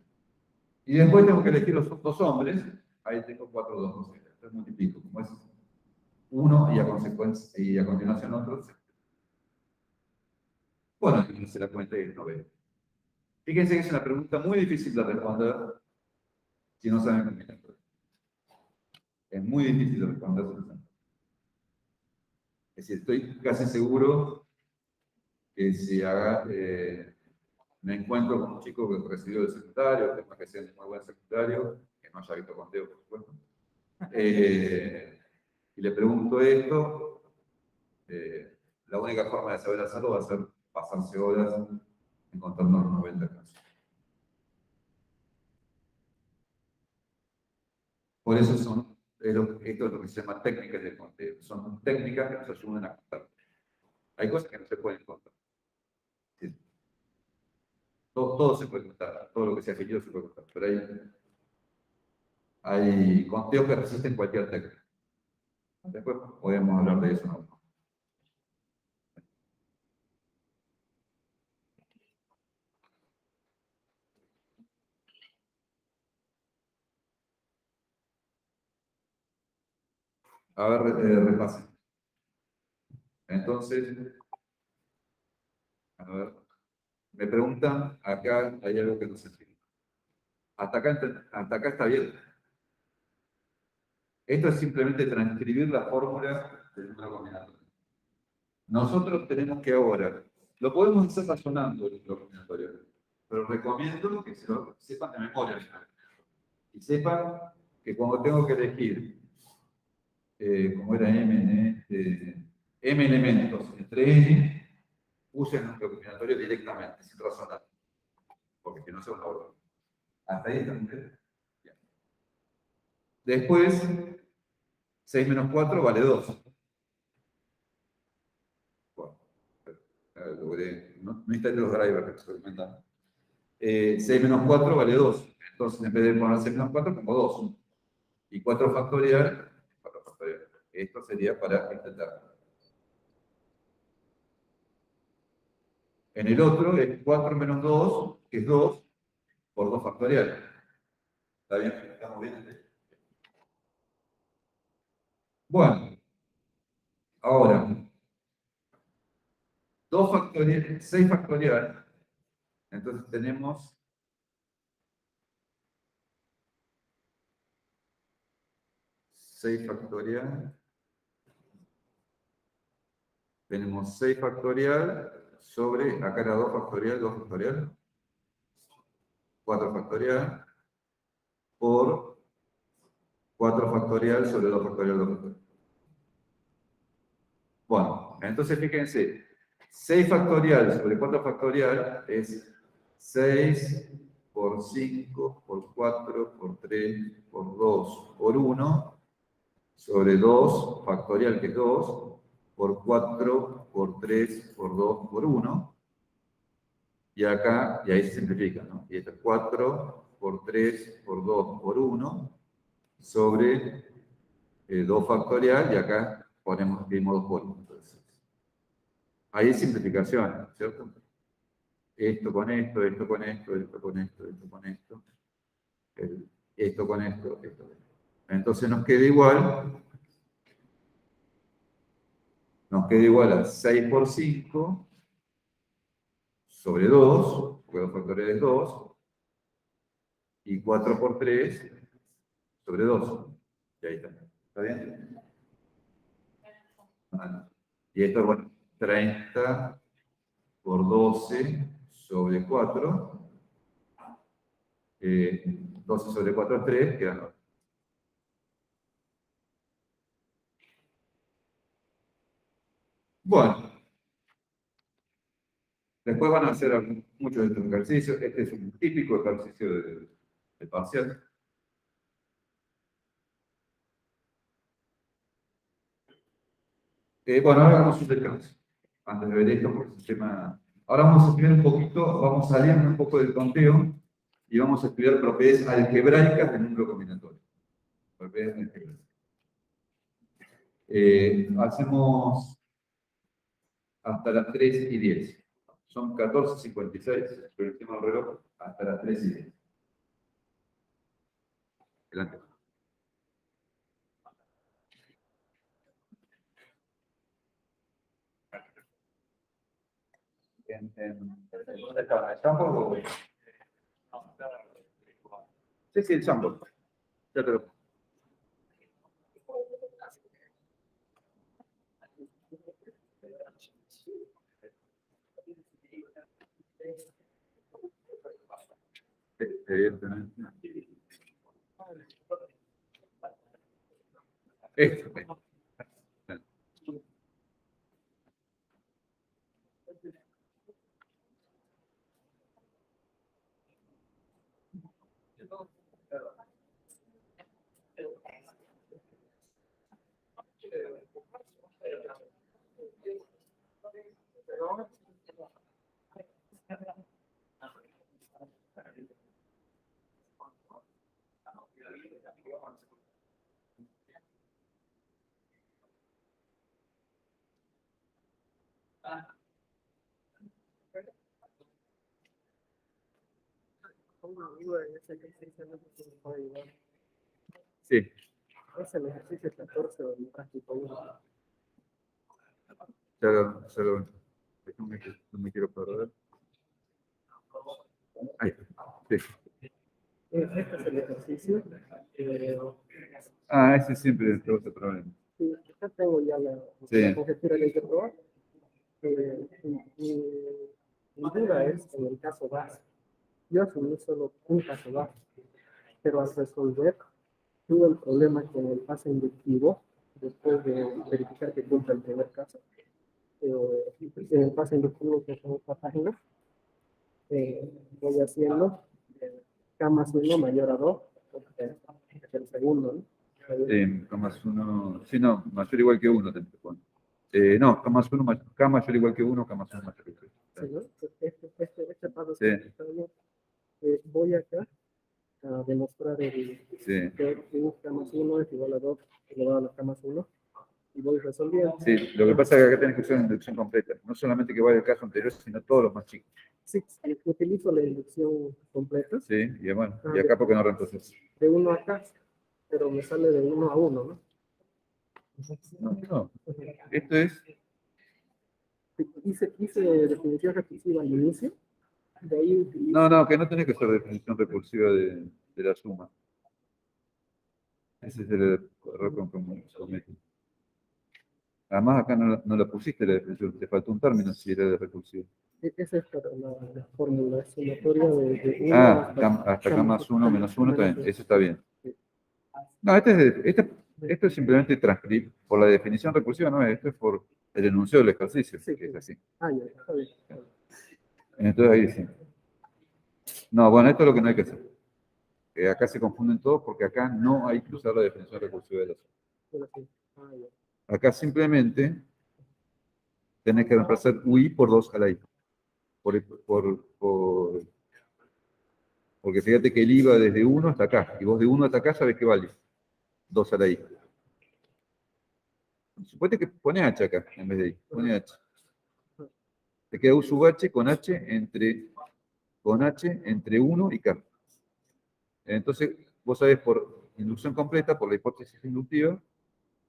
Y después tengo que elegir los 2 hombres, ahí tengo 4-2 posibilidades. Entonces multiplico, como es 1 y a continuación otro. Bueno, no se la cuenta y no ve. Fíjense que es una pregunta muy difícil de responder si no saben combinar. Es muy difícil de responder si no saben. Es decir, estoy casi seguro que si me encuentro con un chico que recibió el secundario, tema que sea de muy buen secundario, que no haya visto conteo, por supuesto, y le pregunto esto, la única forma de saber hacerlo va a ser pasarse horas encontrando los 90 casos. Por eso esto es lo que se llama técnicas de conteo. Son técnicas que nos ayudan a contar. Hay cosas que no se pueden contar. ¿Sí? todo se puede contar, todo lo que sea seguido se puede contar, pero hay conteos que resisten cualquier técnica. Después podemos hablar de eso, ¿no? A ver, repasen. Entonces, a ver, me preguntan, acá hay algo que no se entiende. Hasta acá está bien. Esto es simplemente transcribir la fórmula del número combinatorio. Nosotros tenemos que ahora, lo podemos hacer razonando el número combinatorio, pero recomiendo que se lo sepan de memoria. Y sepan que cuando tengo que elegir, como era M elementos entre N, usen un combinatorio directamente, sin razonar, porque si no se va a orden. Hasta ahí está bien. Después, 6 menos 4 vale 2. Bueno, no instalé los drivers que experimentan. 6 menos 4 vale 2. Entonces, en vez de poner 6 menos 4, pongo 2. Y 4 factorial. Esto sería para intentar. En el otro es 4 menos 2, que es 2, por 2 factorial. ¿Está bien? ¿Estamos bien? Bueno, ahora, 2 factorial, 6 factorial. Entonces tenemos 6 factorial. Tenemos 6 factorial sobre, acá era 2 factorial, 2 factorial, 4 factorial, por 4 factorial sobre 2 factorial, 2 factorial. Bueno, entonces fíjense, 6 factorial sobre 4 factorial es 6 por 5, por 4, por 3, por 2, por 1, sobre 2 factorial, que es 2, por 4, por 3, por 2, por 1. Y acá, y ahí se simplifica, ¿no? Y esto es 4 por 3 por 2 por 1 sobre 2 factorial, y acá dividimos 2 por 1. Entonces, ahí es simplificación, ¿cierto? Esto con esto, esto con esto, esto con esto, esto con esto, esto con esto, esto con esto. Entonces nos queda igual a 6 por 5 sobre 2, porque 2 factorial es 2, y 4 por 3 sobre 2. Y ahí está. ¿Está bien? Y esto es, bueno, 30 por 12 sobre 4. 12 sobre 4 es 3, queda 9. Bueno, después van a hacer muchos de estos ejercicios. Este es un típico ejercicio de parcial. Bueno, ahora vamos a un descanso. Antes de ver esto, porque el tema. Ahora vamos a estudiar un poquito, vamos saliendo un poco del conteo y vamos a estudiar propiedades algebraicas del número combinatorio. Propiedades algebraicas. Hacemos hasta las 3:10. Son 14:56, pero encima del reloj, hasta las 3:10. Adelante. ¿Dónde está? ¿El sample? Sí, sí, el sample. Ya te lo. Evidentemente. Esto. una duda en ese ejercicio, no sé si me puede ayudar. Sí. Es el ejercicio 14 del práctico 1. No me quiero perder. Ahí está. Sí. Este es el ejercicio. Ese siempre es otro problema. Sí, ya tengo ya la Sí. conjetura que hay que probar. Mi duda es en el caso base. Yo asumí solo un caso base, pero al resolver tuve el problema que en el pase inductivo, después de verificar que cumple el primer caso, en el pase inductivo que es en esta página, voy haciendo K más 1 mayor a 2, porque es el segundo, ¿no? K más 1. Sí, no, mayor igual que 1 te pone. No, K más 1, K mayor igual que 1, K más 1 mayor que 3. Sí, ¿no? Este paso Sí. está bien. Voy acá a demostrar Sí. que un K más 1 es igual a 2 elevado a la K más 1 y voy resolviendo. Sí, lo que pasa es que acá tenés que usar una inducción completa. No solamente que vaya el caso anterior, sino todos los más chicos. Sí, utilizo la inducción completa. Sí, y bueno, y acá porque no reemplazas. De 1 acá, pero me sale de 1 a 1, ¿no? No. Esto es. Hice definición recursiva al inicio, de ahí utilizo. No, que no tenés que hacer definición recursiva de la suma. Ese es el error con comete. Además, acá no la pusiste la definición, te faltó un término si era de recursiva. Esa es para la fórmula sumatoria de 1 hasta K más 1 menos 1, está bien, eso está bien. No, esto es simplemente transcribir por la definición recursiva, no es, esto es por el enunciado del ejercicio, Sí, que es así. Ya, está bien. Entonces ahí sí. No, bueno, esto es lo que no hay que hacer. Acá se confunden todos porque acá no hay que usar la definición recursiva de la suma. Bueno, sí. Ya. Acá simplemente tenés que reemplazar UI por 2 a la I. Porque fíjate que el I va desde 1 hasta acá, y vos de 1 hasta acá sabés que vale 2 a la I. Suponete que pone H acá, en vez de I, pone H. Te queda U sub H con H entre 1 y K. Entonces, vos sabés por inducción completa, por la hipótesis inductiva,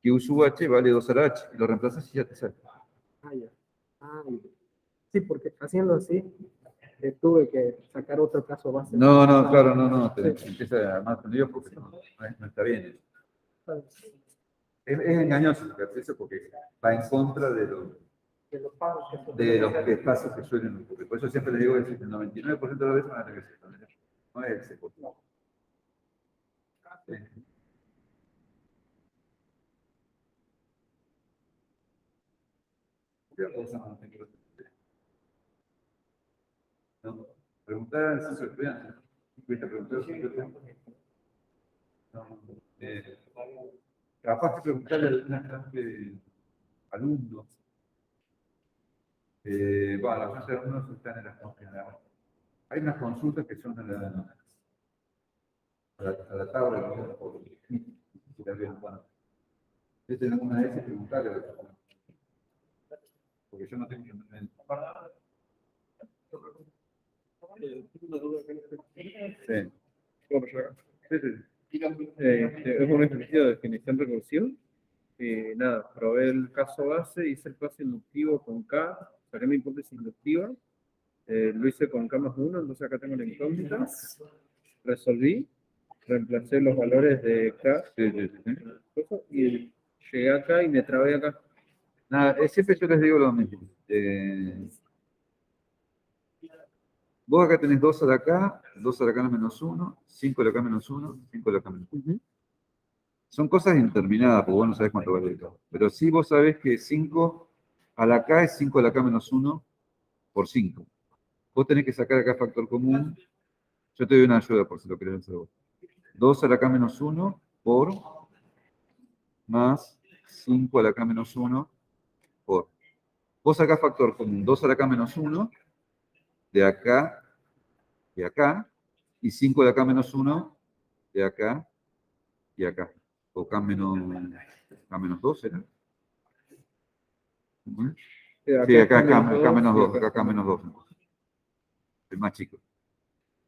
que U sub H vale 2 a la H, y lo reemplazas y ya te sale. Ya. Sí, porque haciendo así, tuve que sacar otro caso base. No, claro, no, te empieza a más lío porque no está bien. Es engañoso el ejercicio porque va en contra de los espacios que suelen ocurrir. Por eso siempre le digo que el 99% de las veces van a tener que ser. No es el 100%. No, preguntar al centro de estudiantes. ¿Fuiste a preguntar al centro de estudiantes? No, capaz de preguntarle a alguna clase de alumnos. Bueno, las clases de alumnos están en la. Hay unas consultas que son a la tabla, ¿no? Bueno, yo tengo una de esas preguntarle a la persona. Porque yo no tengo que. Sí. Es un ejercicio de definición recursiva. Nada, probé el caso base, hice el caso inductivo con K, saqué mi hipótesis inductiva, lo hice con K más 1, entonces acá tengo la incógnita, resolví, reemplacé los valores de K y llegué acá y me trabé acá. Nada, siempre yo les digo lo mismo. Vos acá tenés 2 a la K, 2 a la K menos 1, 5 a la K menos 1, 5 a la K menos 1. Son cosas indeterminadas, porque vos no sabés cuánto vale el K. Pero sí vos sabés que 5 a la K es 5 a la K menos 1 por 5. Vos tenés que sacar acá factor común. Yo te doy una ayuda por si lo querés hacer vos. 2 a la K menos 1 por más 5 a la K menos 1 por. Vos sacás factor común 2 a la K menos 1 de acá y acá, y 5 de acá menos 1 de acá y acá. O K menos 2, ¿era? Sí, acá menos 2, acá menos 2. El más chico.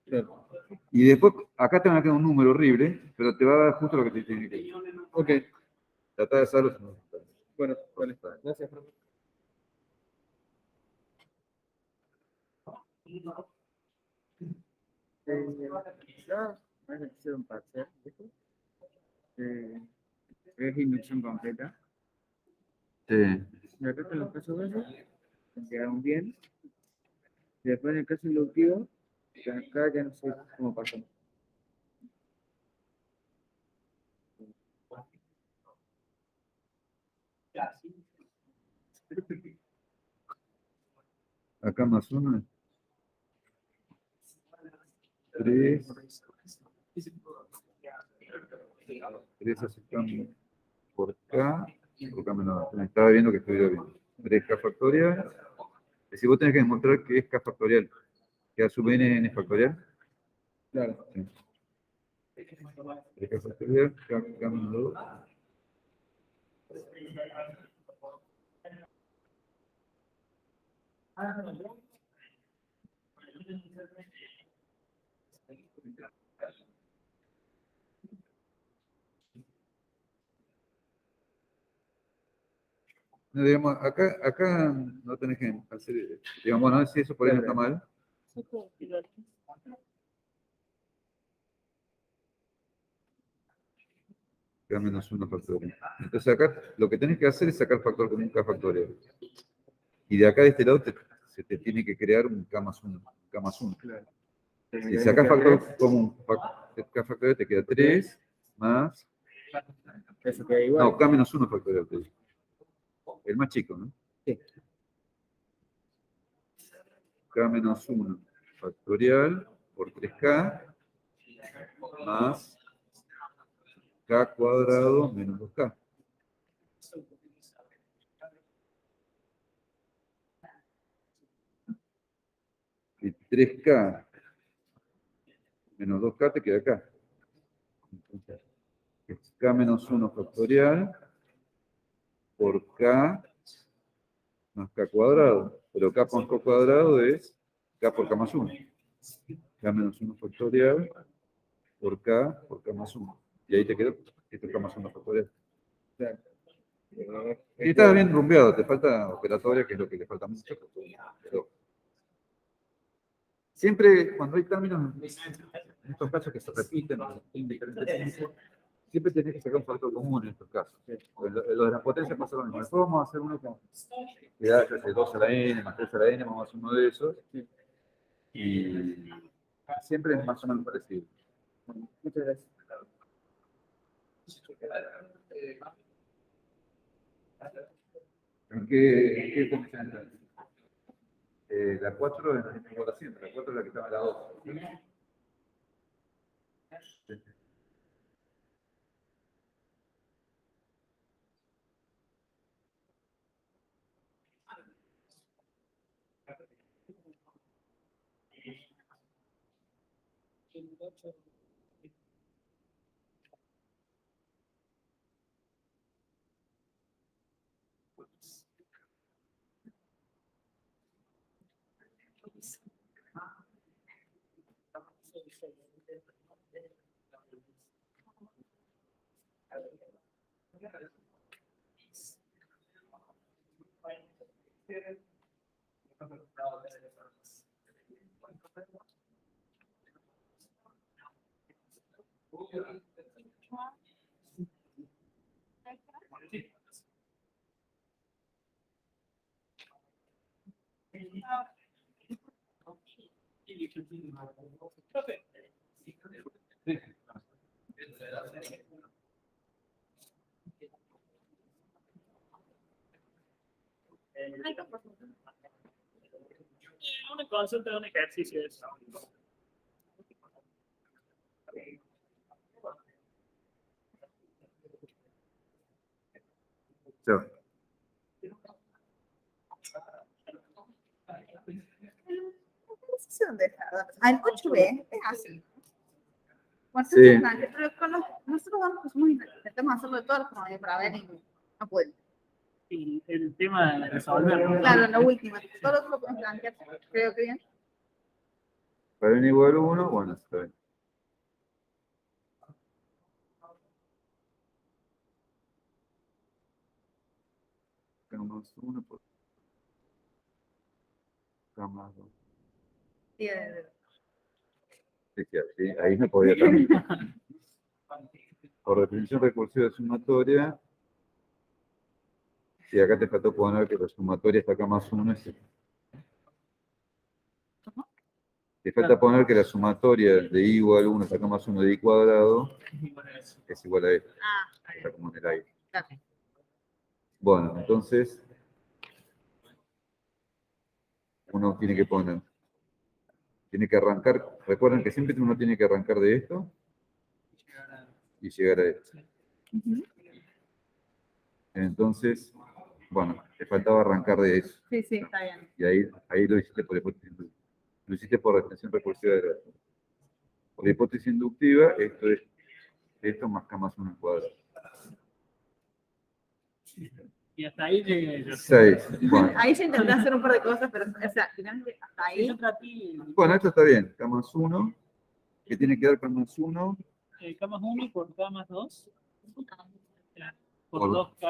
Claro. Y después, acá te van a quedar un número horrible, pero te va a dar justo lo que te tiene que dar. Ok, Trata de hacerlo. bueno, vale. Gracias, profe. Ya, me han hecho un parcial, ¿viste? Es inducción completa. Sí. Y acá con los casos básicos, me quedaron bien. Y después en el caso inductivo, que acá ya no sé cómo pasó. Acá más uno. 3. 3 aceptamos por K. Por K menos. Me estaba viendo que estuviera bien. 3K factorial. Es decir, vos tenés que demostrar que es K factorial. Que a sub n factorial. Claro. Sí. 3K factorial. K menos 2. No, digamos, acá no tenés que hacer, digamos, no sé si eso por ahí no está mal. K menos 1 factorial. Entonces acá lo que tenés que hacer es sacar factor común K factorial. Y de acá de este lado se te tiene que crear un K más 1. K más 1. Claro. Si sacás factor común K factorial te queda 3 más. Eso queda igual. No, K menos 1 factorial. Te digo. El más chico, ¿no? Sí. K menos 1 factorial por 3K más K cuadrado menos 2K. Y 3K menos 2K te queda acá. Entonces, es K menos 1 factorial por K más K cuadrado. Pero K por K cuadrado es K por K más 1. K menos 1 factorial por K más 1. Y ahí te quedó este K más 1 factorial. Claro. Y estás bien rumbeado, te falta operatoria, que es lo que le falta mucho. Pero siempre cuando hay términos, en estos casos que se repiten, en diferentes índices, siempre tenés que sacar un factor común en estos casos. Lo de las potencias pasa lo mismo. Después vamos a hacer uno con que da 2 a la n más 3 a la n, vamos a hacer uno de esos. Y siempre es más o menos parecido. Muchas gracias. ¿En qué condición está? La 4 es igual a siempre, la 4 es la que estaba en la 2. Una consulta de un ejercicio de eso. Chao. ¿Dónde está? Al 8B es así. Bueno, Sí. pero nosotros vamos, somos intentamos hacerlo de todas formas para ver y no pueden. Y el tema de resolverlo. Claro, la última. Todo lo otro lo podemos plantear, creo que bien. para n igual a 1, bueno, está bien. K más 1 por K más 2. Sí, Sí, ahí me podía cambiar. Por definición recursiva sumatoria, y acá te faltó poner que la sumatoria está acá más 1. Te falta poner que la sumatoria de i igual a 1 está acá más 1 de i cuadrado es igual a esto. Está como en el aire. dale. Bueno, entonces uno tiene que poner, tiene que arrancar, recuerden que siempre uno tiene que arrancar de esto y llegar a esto. Entonces, bueno, te faltaba arrancar de eso. Sí, sí, está bien. Y ahí lo hiciste por hipótesis, lo hiciste por extensión recursiva de la. Por hipótesis inductiva, esto es esto más k más 1 al cuadrado. Y hasta ahí llegué. 6. Bueno. Ahí se intentó hacer un par de cosas, pero, o sea, finalmente hasta ahí. Yo traté Bueno, esto está bien. K más 1, que tiene que dar K más 1 K más 1 por K más 2. Por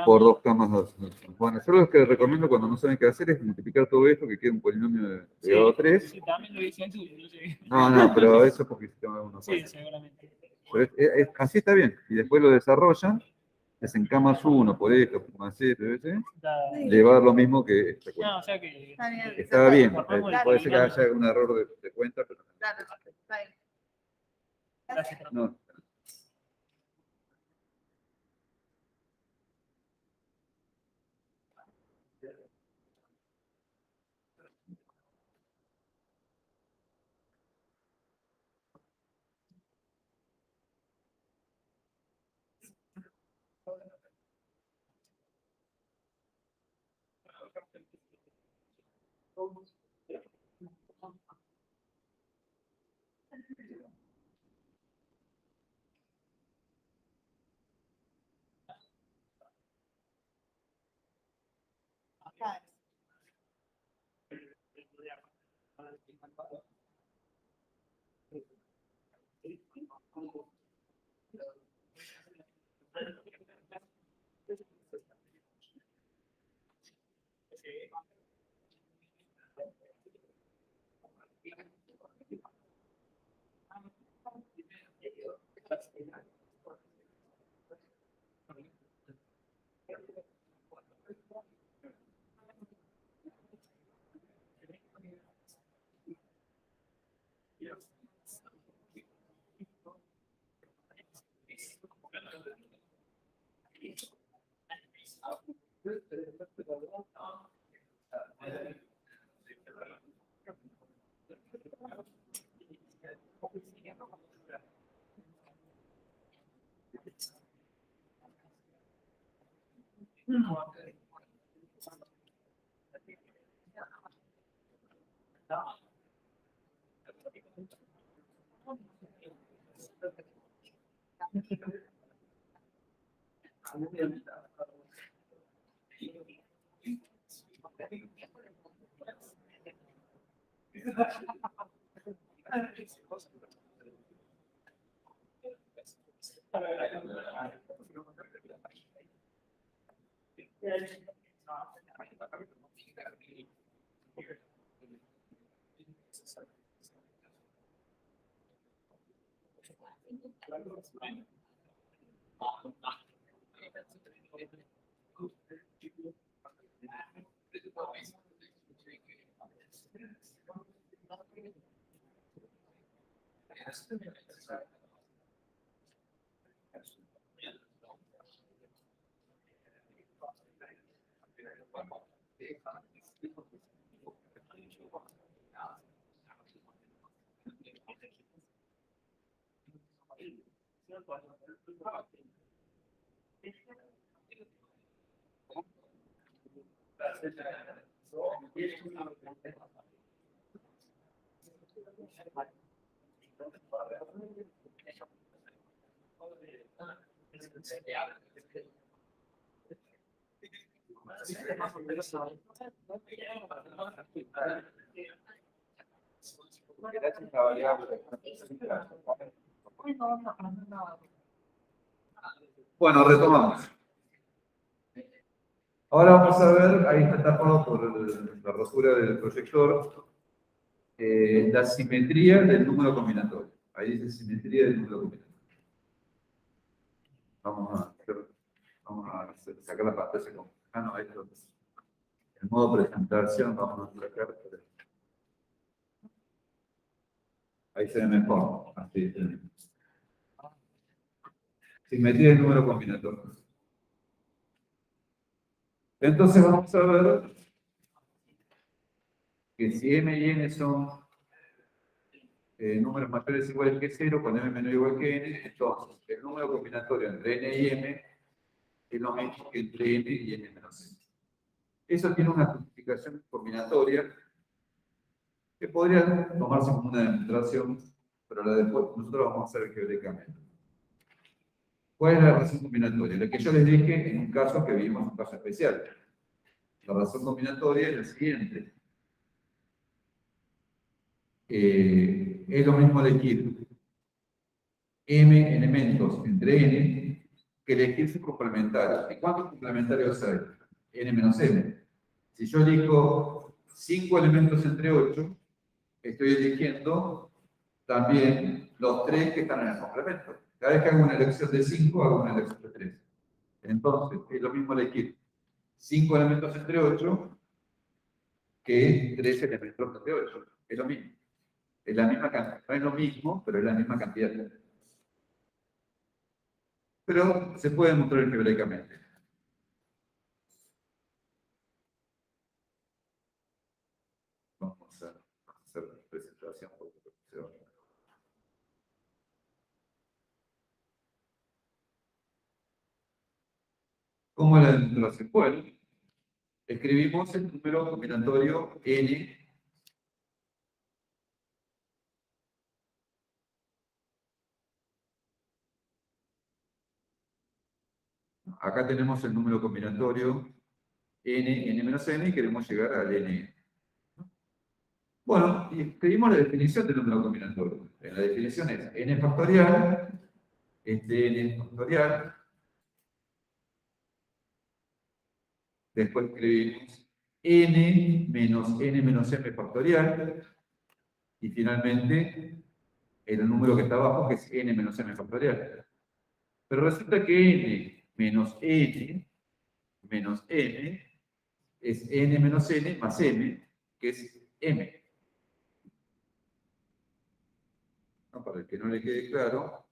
por 2K. 2K más 2. Bueno, yo lo que recomiendo cuando no saben qué hacer es multiplicar todo esto, que quede un polinomio de grado 3. Sí, también lo hice en tu, no llegué. No, pero eso es porque sistema de 1. Sí, seguramente. Pero así está bien. Y después lo desarrollan, hacen K más 1 por esto, más esto, le va a dar lo mismo que esta cuenta. No, o sea que. Está bien. Está bien. Claro. Puede ser que haya algún error de cuenta, pero Claro, está bien. Gracias, profe. no. porque el H es la variable. Bueno, retomamos. Ahora vamos a ver, ahí está tapado por la rotura del proyector, la simetría del número combinatorio. Ahí dice simetría del número combinatorio. Vamos a sacar la pantalla con. Ah, no, esto es. En modo presentación, vamos a sacar. Ahí se ve mejor. Así. Simetría del número combinatorio. Entonces vamos a ver que si m y n son números mayores o iguales que 0, con m menor o igual que n, entonces el número combinatorio entre n y m es lo mismo que entre n y n menos n. Eso tiene una justificación combinatoria que podría tomarse como una demostración, pero la después nosotros vamos a hacer geométricamente. ¿Cuál es la razón combinatoria? La que yo les dije en un caso que vimos, un caso especial. La razón combinatoria es la siguiente. Es lo mismo elegir m elementos entre n que elegir sus complementarios. ¿Y cuántos complementarios hay? N menos m. Si yo elijo 5 elementos entre 8, estoy eligiendo también los 3 que están en el complemento. Cada vez que hago una elección de 5, hago una elección de 3. Entonces, es lo mismo elegir 5 elementos entre 8 que 3 elementos entre 8. Es lo mismo. Es la misma cantidad. No es lo mismo, pero es la misma cantidad. Pero se puede demostrar algebraicamente. Vamos a hacer la presentación por profesor. ¿Cómo la demostración? Bueno, escribimos el número combinatorio n. Acá tenemos el número combinatorio n menos n y queremos llegar al n. Bueno, y escribimos la definición del número combinatorio. La definición es n factorial, n factorial. Después escribimos n menos m factorial. Y finalmente, el número que está abajo, que es n menos m factorial. Pero resulta que n menos m es n menos n más m, que es m. ¿No? Para el que no le quede claro.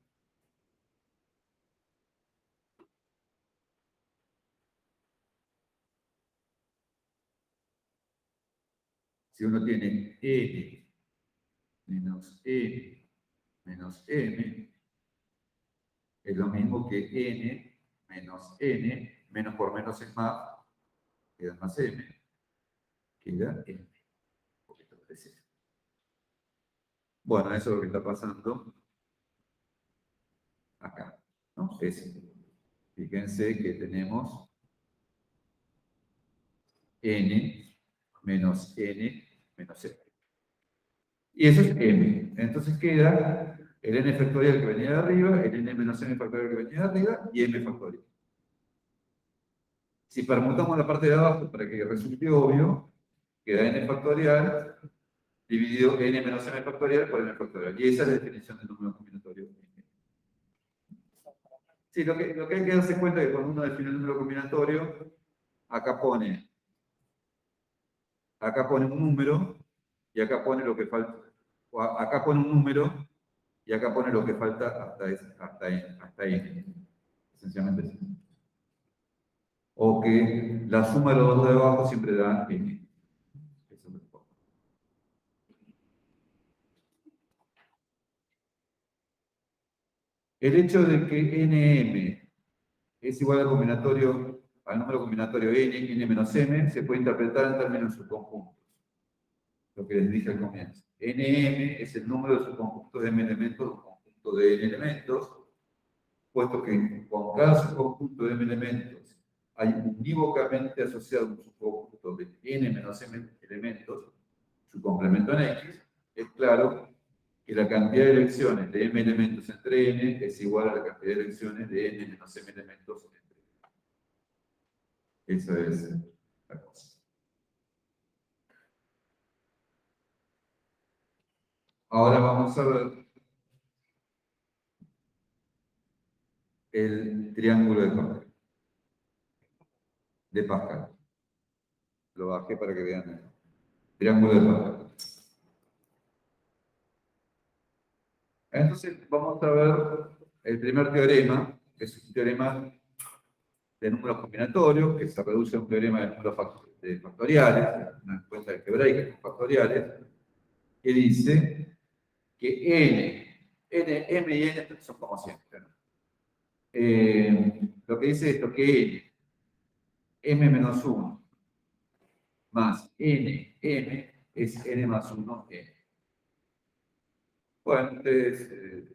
Si uno tiene n menos m, es lo mismo que n menos n, menos por menos es más, queda más m, queda m. Un poquito parecido. Bueno, eso es lo que está pasando acá, ¿no? Fíjense que tenemos n menos n menos m. Y eso es m. Entonces queda el n factorial que venía de arriba, el n menos m factorial que venía de arriba y m factorial. Si permutamos la parte de abajo para que resulte obvio, queda n factorial dividido n menos m factorial por n factorial. Y esa es la definición del número combinatorio. Sí, lo que hay que darse cuenta es que cuando uno define el número combinatorio, acá pone un número y acá pone lo que falta. O acá pone un número y acá pone lo que falta hasta n. Esencialmente así. O que la suma de los dos de abajo siempre da n. Eso es lo. El hecho de que nm es igual al número combinatorio n menos m, se puede interpretar en términos de subconjuntos. Lo que les dije al comienzo. nm es el número de subconjuntos de m elementos de un conjunto de n elementos, puesto que con cada subconjunto de m elementos hay unívocamente asociado un subconjunto de n menos m elementos, su complemento en x, es claro que la cantidad de elecciones de m elementos entre n es igual a la cantidad de elecciones de n menos m elementos entre n. Esa es la cosa. Ahora vamos a ver el triángulo de Pascal. Lo bajé para que vean el triángulo de Pascal. Entonces vamos a ver el primer teorema, que es un teorema de números combinatorios, que se reduce a un teorema de números factoriales, una cuenta algebraica con factoriales, que dice que m y n son como siempre, ¿no? Lo que dice esto, que m menos 1 más m es n más 1 n. Bueno, ustedes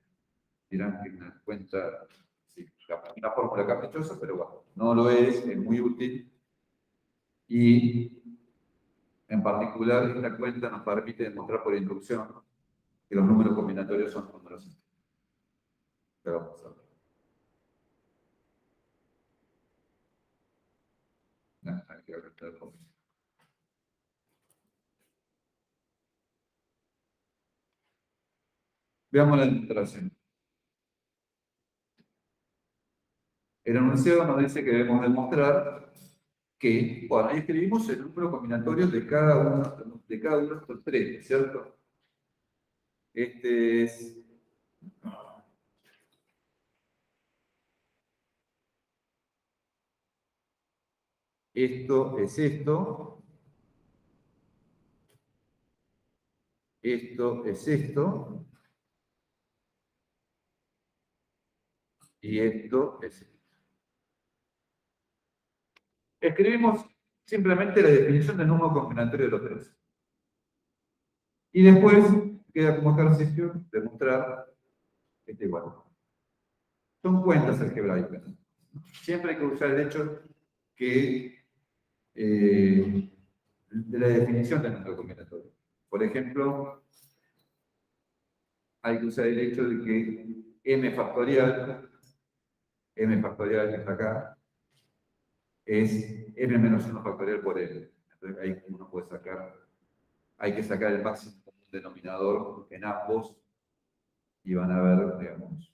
dirán que una cuenta, sí, una fórmula caprichosa, pero bueno, no lo es muy útil. Y en particular, esta cuenta nos permite demostrar por inducción que los números combinatorios son números enteros. Pero vamos a ver. No, hay que apretar el poquito. Veamos la demostración. El enunciado nos dice que debemos demostrar que, bueno, ahí escribimos el número combinatorio de cada uno de estos tres, ¿cierto? Este es esto es esto es esto, y esto es esto. Escribimos simplemente la definición del número combinatorio de los tres. Y después queda como ejercicio demostrar que está igual. Son cuentas algebraicas. Siempre hay que usar el hecho que de la definición del número combinatorio. Por ejemplo, hay que usar el hecho de que m factorial que está acá, es m menos 1 factorial por n. Entonces ahí uno puede sacar, hay que sacar el máximo común denominador en ambos y van a ver, digamos,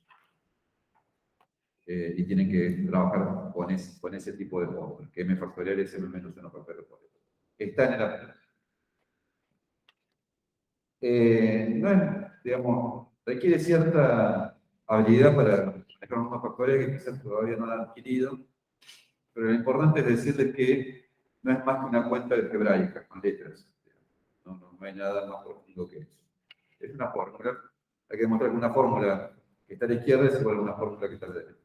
y tienen que trabajar con ese tipo de fórmula, que m factorial es m menos 1 factorial por n. Está en el aprendizaje. No es, digamos, requiere cierta habilidad para manejar números factoriales que quizás todavía no han adquirido, pero lo importante es decirles que no es más que una cuenta algebraica con letras. No hay nada más profundo que eso. Es una fórmula. Hay que demostrar que una fórmula que está a la izquierda es igual a una fórmula que está a la derecha.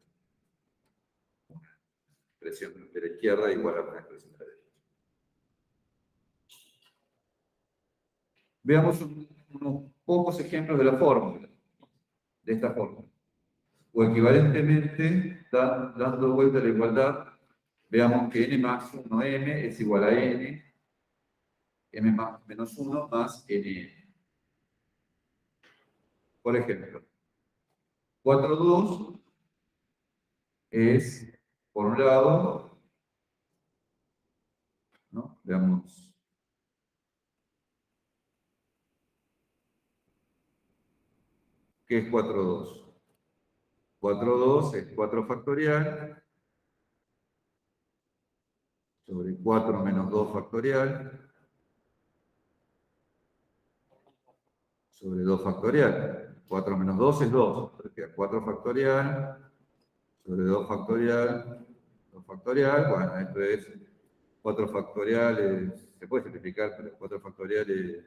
Una expresión de la izquierda igual a una expresión de la derecha. Veamos unos pocos ejemplos de la fórmula, de esta fórmula. O equivalentemente, dando vuelta a la igualdad, veamos que n más 1m es igual a n, m más menos 1 más n. Por ejemplo, 4,2 es, por un lado, ¿no? Veamos. ¿Qué es 4,2? 4,2 es 4 factorial sobre 4 menos 2 factorial sobre 2 factorial. 4 menos 2 es 2, porque 4 factorial sobre 2 factorial, 2 factorial, bueno, esto es 4 factoriales, se puede simplificar, pero 4 factoriales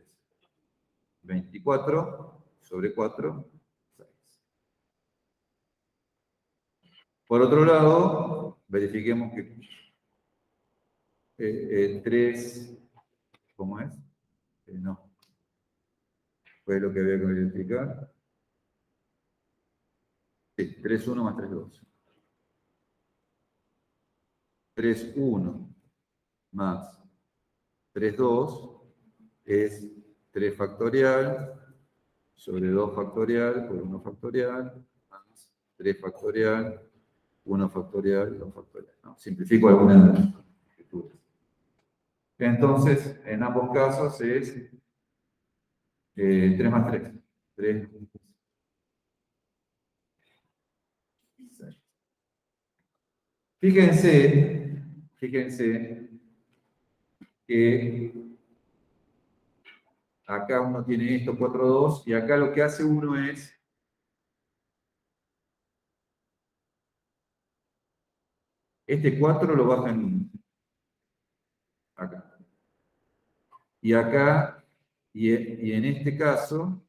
24 sobre 4, 6. Por otro lado, verifiquemos que 3, ¿cómo es? No, fue lo que había que verificar. Sí, 3,1 más 3,2. 3,1 más 3,2 es 3 factorial sobre 2 factorial por 1 factorial, más 3 factorial, 1 factorial, 2 factorial, ¿no? Simplifico algunas escrituras. Entonces, en ambos casos es 3 más 3. 3. Fíjense que acá uno tiene esto, 4, 2, y acá lo que hace uno es este 4 lo baja en 1. Acá. Y acá, y en este caso,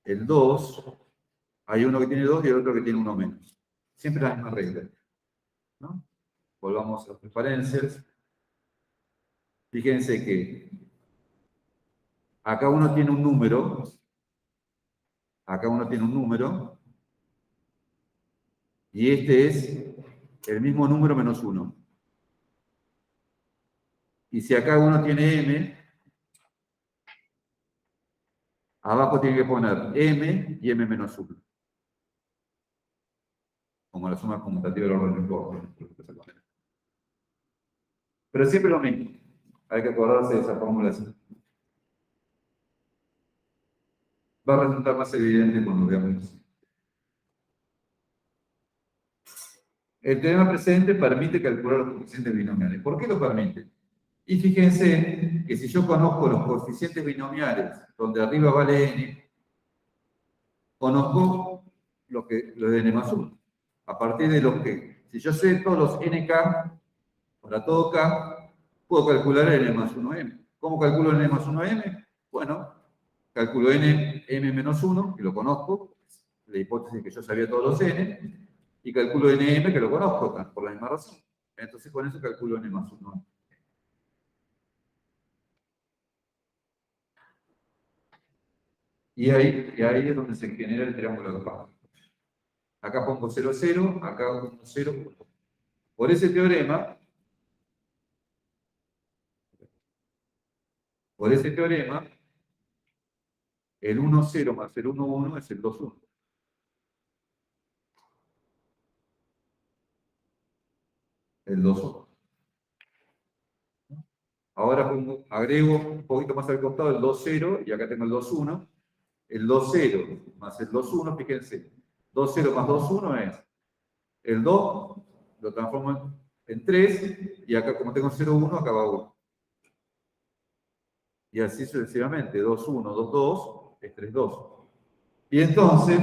el 2, hay uno que tiene 2 y el otro que tiene 1 menos. Siempre la misma regla, ¿no? Volvamos a las transparencias. Fíjense que acá uno tiene un número, y este es el mismo número menos 1. Y si acá uno tiene m, abajo tiene que poner m y m menos 1. Como la suma conmutativa del orden de corte. Pero siempre lo mismo. Hay que acordarse de esa fórmula así. Va a resultar más evidente cuando veamos eso. El teorema precedente permite calcular los coeficientes binomiales. ¿Por qué lo permite? Y fíjense que si yo conozco los coeficientes binomiales, donde arriba vale n, conozco los de n más 1. A partir de los que, si yo sé todos los nk, para todo k, puedo calcular el n más 1m. ¿Cómo calculo el n más 1m? Bueno, calculo m menos 1, que lo conozco, la hipótesis que yo sabía todos los n, y calculo nm, que lo conozco, por la misma razón. Entonces con eso calculo n más 1. Y ahí es donde se genera el triángulo de Paz. Acá pongo 0, 0, acá pongo 0, 1. Por ese teorema, el 1, 0 más el 1, 1 es el 2, 1. El 2, 1. Ahora agrego un poquito más al costado el 2, 0, y acá tengo el 2, 1. El 2, 0 más el 2, 1, fíjense. 2, 0 más 2, 1 es el 2, lo transformo en 3, y acá como tengo 0, 1, acá va 1. Y así sucesivamente, 2, 1, 2, 2, es 3, 2. Y entonces,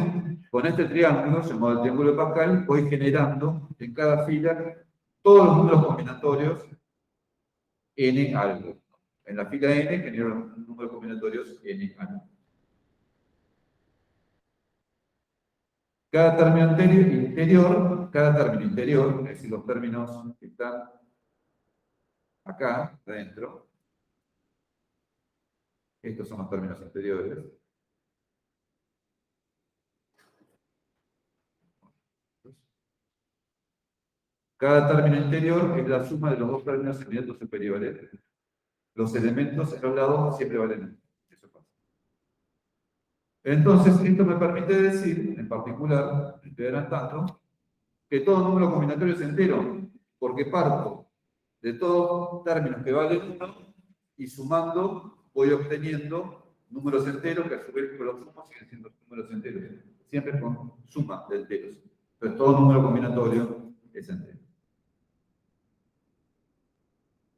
con este triángulo, llamado el triángulo de Pascal, voy generando en cada fila todos los números combinatorios n algo. En la fila n genero los números combinatorios n algo. Cada término interior, es decir, los términos que están acá, adentro, estos son los términos interiores. Cada término interior es la suma de los dos términos inmediatos superiores. Los elementos en los lados siempre valen 1. Eso pasa. Entonces, esto me permite decir, en particular, estoy adelantando, que todo número combinatorio es entero, porque parto de todos términos que valen 1 y sumando voy obteniendo números enteros que a su vez con los sumos siguen siendo números enteros. Siempre con suma de enteros. Entonces, todo número combinatorio es entero.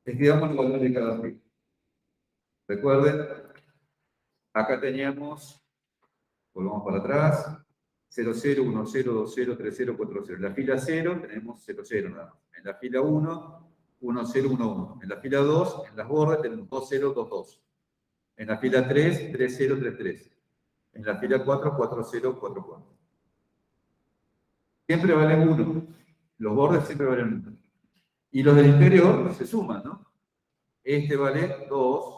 Escribamos los valores de cada fila. Recuerden, acá teníamos, volvamos para atrás, 0, 0, 1, 0, 2, 0, 3, 0, 4, 0. En la fila 0 tenemos 0, 0 nada más. En la fila 1, 1, 0, 1, 1. En la fila 2, en las bordes tenemos 2, 0, 2, 2. En la fila 3, 3, 0, 3, 3. En la fila 4, 4, 0, 4, 4. Siempre valen 1. Los bordes siempre valen 1. Y los del interior se suman, ¿no? Este vale 2.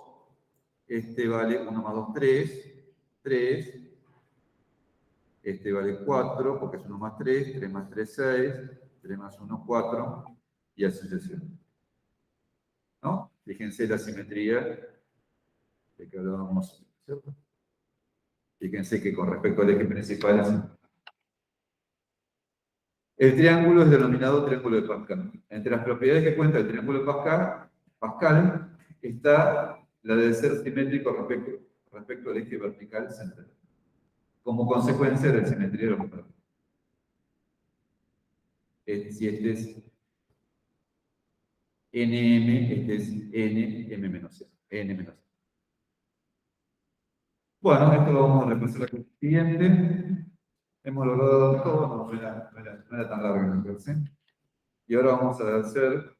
Este vale 1 más 2, 3. 3. Este vale 4, porque es 1 más 3, 3 más 3, 6, 3 más 1, 4, y así sucesivamente. ¿No? Fíjense la simetría de que hablábamos, ¿cierto? Fíjense que con respecto al eje principal es... El triángulo es denominado triángulo de Pascal. Entre las propiedades que cuenta el triángulo de Pascal está la de ser simétrico respecto al eje vertical central, como consecuencia de la simetría de los cuadrados. Si este es NM, este es NM menos N menos. Bueno, esto lo vamos a repasar la siguiente. Hemos logrado todo, no era tan largo, me parece. Y ahora vamos a hacer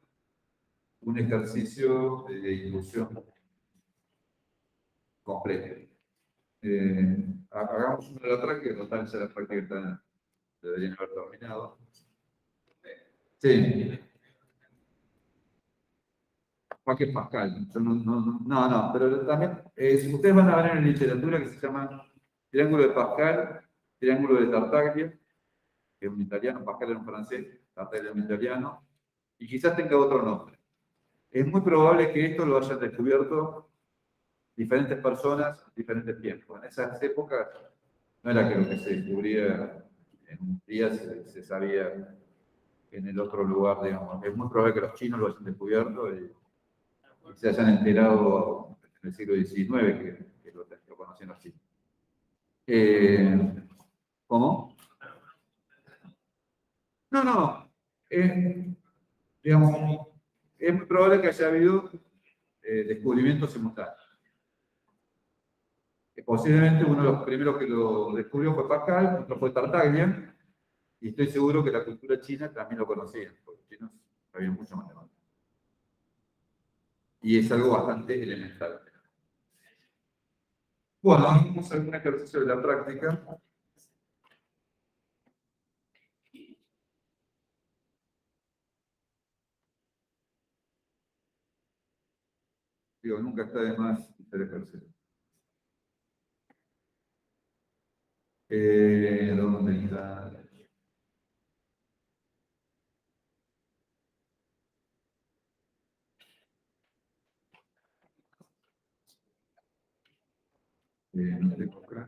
un ejercicio de distribución completo. Hagamos uno de la práctica, total ya la práctica deberían haber terminado. Sí. Joaquín Pascal. No, pero también ustedes van a ver en la literatura que se llama triángulo de Pascal, triángulo de Tartaglia, que es un italiano, Pascal era un francés, Tartaglia era un italiano, y quizás tenga otro nombre. Es muy probable que esto lo hayan descubierto diferentes personas en diferentes tiempos. En esas épocas no era que lo que se descubría en un día se sabía en el otro lugar, digamos. Es muy probable que los chinos lo hayan descubierto y se hayan enterado en el siglo XIX que lo conocían los chinos. ¿Cómo? No. Digamos, es muy probable que haya habido descubrimientos simultáneos. Posiblemente uno de los primeros que lo descubrió fue Pascal, otro fue Tartaglia, y estoy seguro que la cultura china también lo conocía, porque los chinos sabían mucho más de matemáticas. Y es algo bastante elemental. Bueno, vamos a hacer un ejercicio de la práctica. Digo, nunca está de más hacer ejercicio. ¿Dónde está? No tengo acá.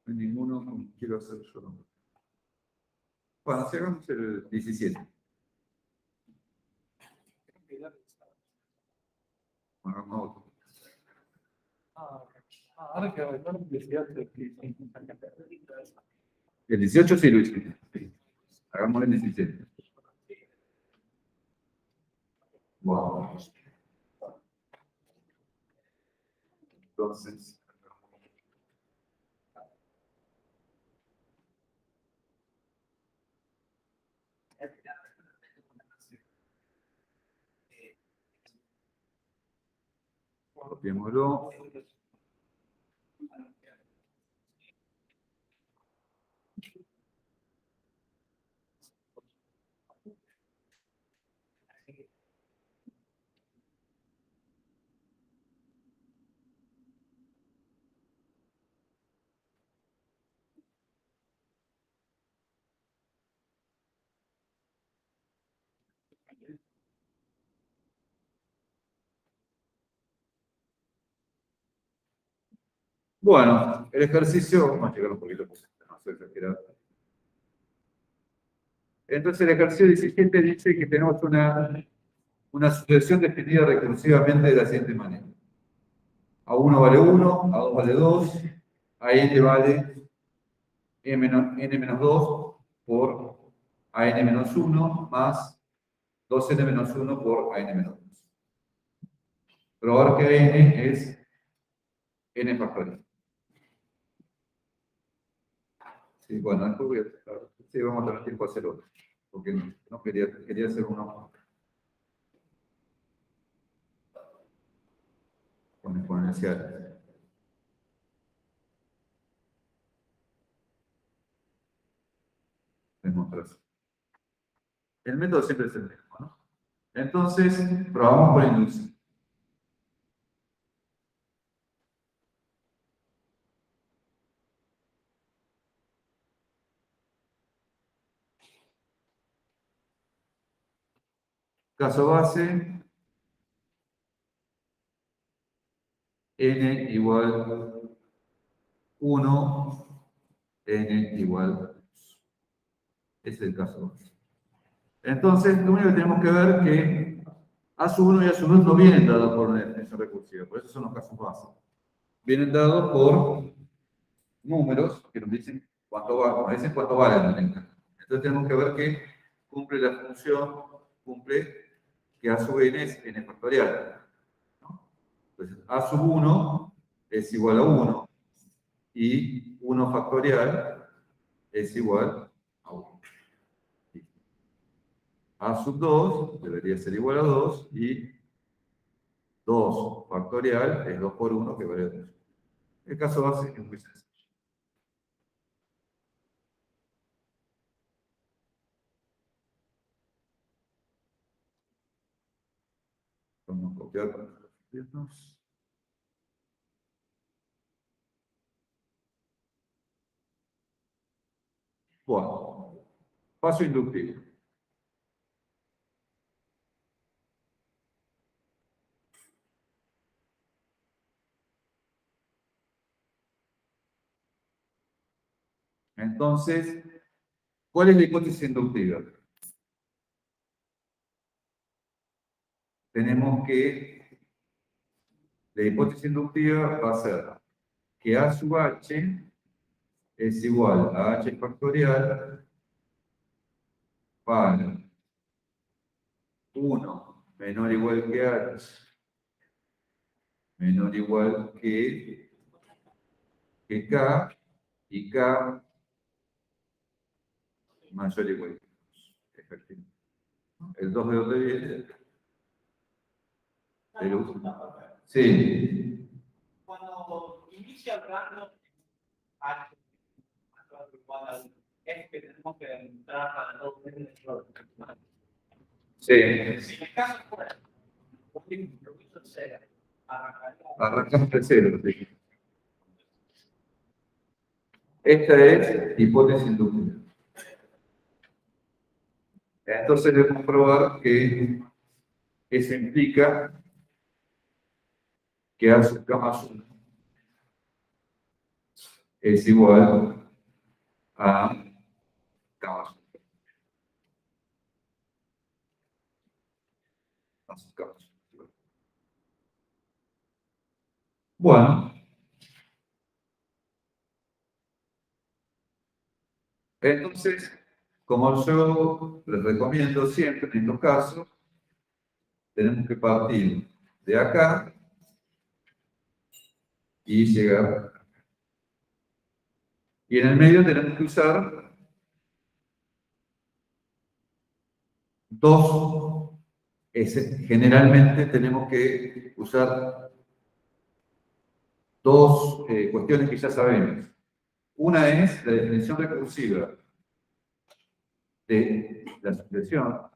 No hay ninguno como quiero hacer yo. Bueno, si hagamos el 17. Hagamos otro. El 18 sí lo hicimos. Hagamos el 17. Wow. Entonces. Copiémoslo. Bueno, el ejercicio, vamos a llegar un poquito, no soy exagerado. Entonces el ejercicio 17 dice que tenemos una sucesión definida recursivamente de la siguiente manera. A1 vale 1, A2 vale 2, a n vale n-2 por a n-1 más 2n-1 por a n-2. Probar que a n es n factorial. Sí, bueno, después voy a, sí, vamos a tener tiempo a hacer otro, porque no quería hacer uno con exponencial. Demostración. El método siempre es el mismo, ¿no? Entonces, probamos por inducción. Caso base, n igual 1, n igual 2. Ese es el caso base. Entonces, lo único que tenemos que ver es que A1 y A2 no vienen dados por una definición recursiva, por eso son los casos base. Vienen dados por números que nos dicen cuánto vale la lengua. Entonces tenemos que ver que cumple la función, cumple que A sub n es n factorial, ¿no? Entonces A sub 1 es igual a 1 y 1 factorial es igual a 1. A sub 2 debería ser igual a 2 y 2 factorial es 2 por 1 que vale 2. El caso base es muy sencillo. Vamos a copiar para repetirnos. Bueno, paso inductivo. Entonces, ¿cuál es la hipótesis inductiva? Tenemos que, la hipótesis inductiva va a ser que A sub h es igual a h factorial para 1 menor o igual que h menor o igual que k y k mayor o igual que 2. Efectivo. ¿El 2 de dónde viene? El 1. Sí. Cuando inicia el rango H igual a es que tenemos que demostrar para dos veces. Sí. Si el caso fuera un proceso cero, Arrancamos de cero. Sí. Esta es hipótesis inductiva. Entonces debemos probar que eso implica que A sub k más 1 es igual a k más 1. A sub k más 1. Bueno. Entonces, como yo les recomiendo siempre en estos casos, tenemos que partir de acá y llegar acá. Y en el medio tenemos que usar dos, generalmente tenemos que usar dos cuestiones que ya sabemos. Una es la definición recursiva de la sucesión,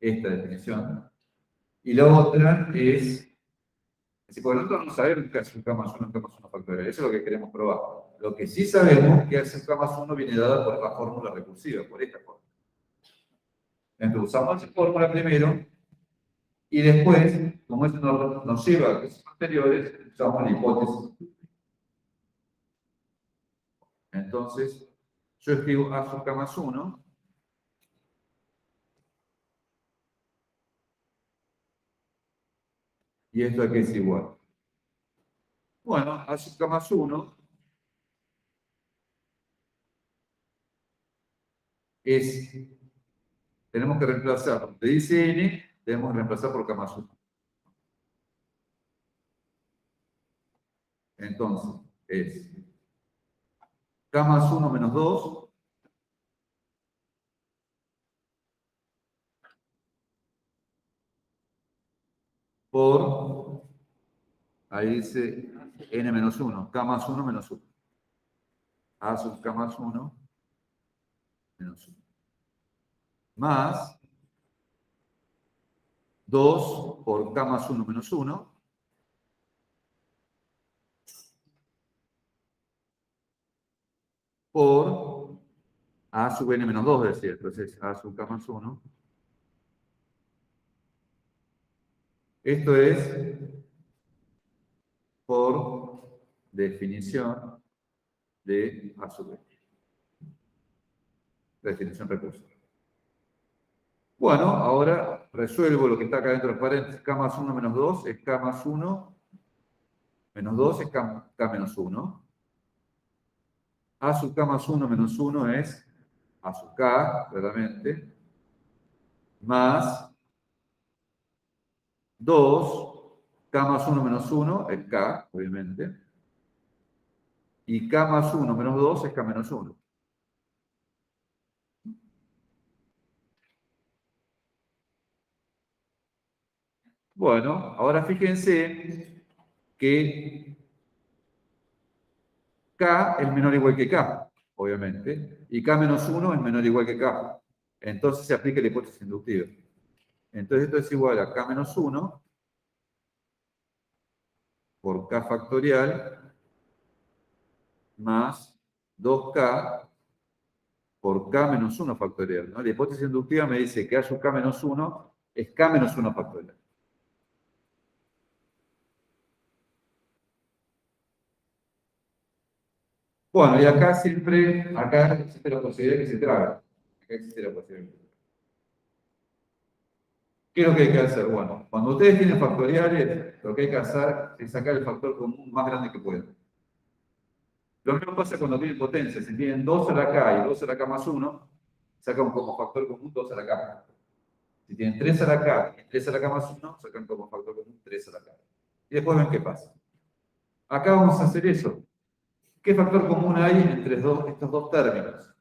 esta definición, y la otra es, si por nosotros no sabemos qué hace un K más 1 factorial, eso es lo que queremos probar. Lo que sí sabemos que hace un K más 1 viene dada por la fórmula recursiva, por esta fórmula. Entonces usamos esa fórmula primero, y después, como esto nos lleva a casos anteriores, usamos la hipótesis. Entonces, yo escribo A sub K más 1, y esto aquí es igual. Bueno, A sub K más 1 es, tenemos que reemplazar, donde dice n, debemos reemplazar por K más 1. Entonces, es K más 1 menos 2 por, ahí dice N menos 1, K más 1 menos 1. A sub K más 1 menos 1. Más 2 por K más 1 menos 1. Por A sub N menos 2, es decir, entonces A sub K más 1. Esto es por definición de A sub N. Definición recurso. Bueno, ahora resuelvo lo que está acá dentro de los paréntesis. K más 1 menos 2 es K más 1 menos 2 es K menos 1. A sub K más 1 menos 1 es A sub K, claramente, más 2, K más 1 menos 1 es K, obviamente, y K más 1 menos 2 es K menos 1. Bueno, ahora fíjense que K es menor o igual que K, obviamente, y K menos 1 es menor o igual que K. Entonces se aplica la hipótesis inductiva. Entonces esto es igual a K menos 1 por K factorial más 2K por K menos 1 factorial, ¿no? La hipótesis inductiva me dice que A sub K menos 1 es K menos 1 factorial. Bueno, y acá existe la posibilidad que se traga. Acá existe la posibilidad. ¿Qué es lo que hay que hacer? Bueno, cuando ustedes tienen factoriales, lo que hay que hacer es sacar el factor común más grande que puedan. Lo mismo pasa cuando tienen potencia. Si tienen 2 a la K y 2 a la K más 1, sacan como factor común 2 a la K. Si tienen 3 a la K y 3 a la K más 1, sacan como factor común 3 a la K. Y después ven qué pasa. Acá vamos a hacer eso. ¿Qué factor común hay entre estos dos términos?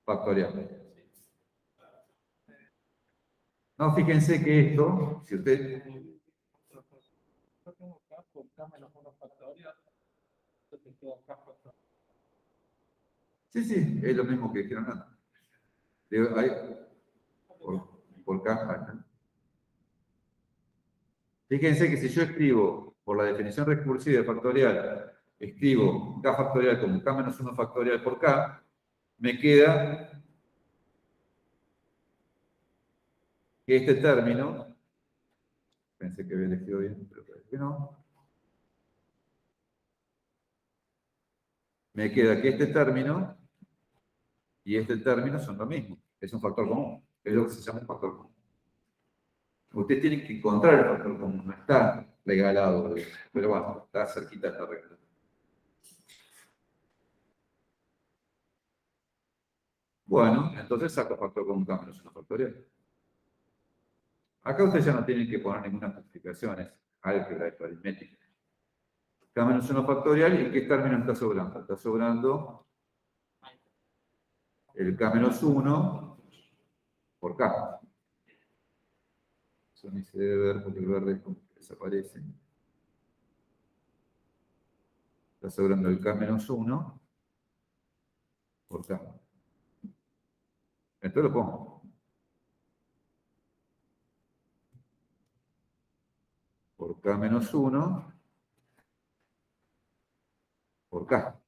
Factorial. No, fíjense que esto, si usted... Yo tengo K por K menos 1 factorial. Entonces queda K factorial. Sí, es lo mismo que dijeron antes. Por K. ¿No? Fíjense que si yo escribo, por la definición recursiva de factorial, escribo K factorial como K menos 1 factorial por K, me queda que este término, pensé que había elegido bien, pero parece que no, me queda que este término y este término son lo mismo, es un factor común, es lo que se llama un factor común. Ustedes tienen que encontrar el factor común, no está regalado, pero bueno, está cerquita, está regalado. Bueno, entonces saco factor común K menos 1 factorial. Acá ustedes ya no tienen que poner ninguna justificación, es álgebra, es aritmética. K menos 1 factorial, ¿y qué término está sobrando? Está sobrando el K menos 1 por K. Eso ni se debe ver porque el verde desaparece. Está sobrando el K menos 1 por K. Entonces lo pongo. Por K menos 1 por K.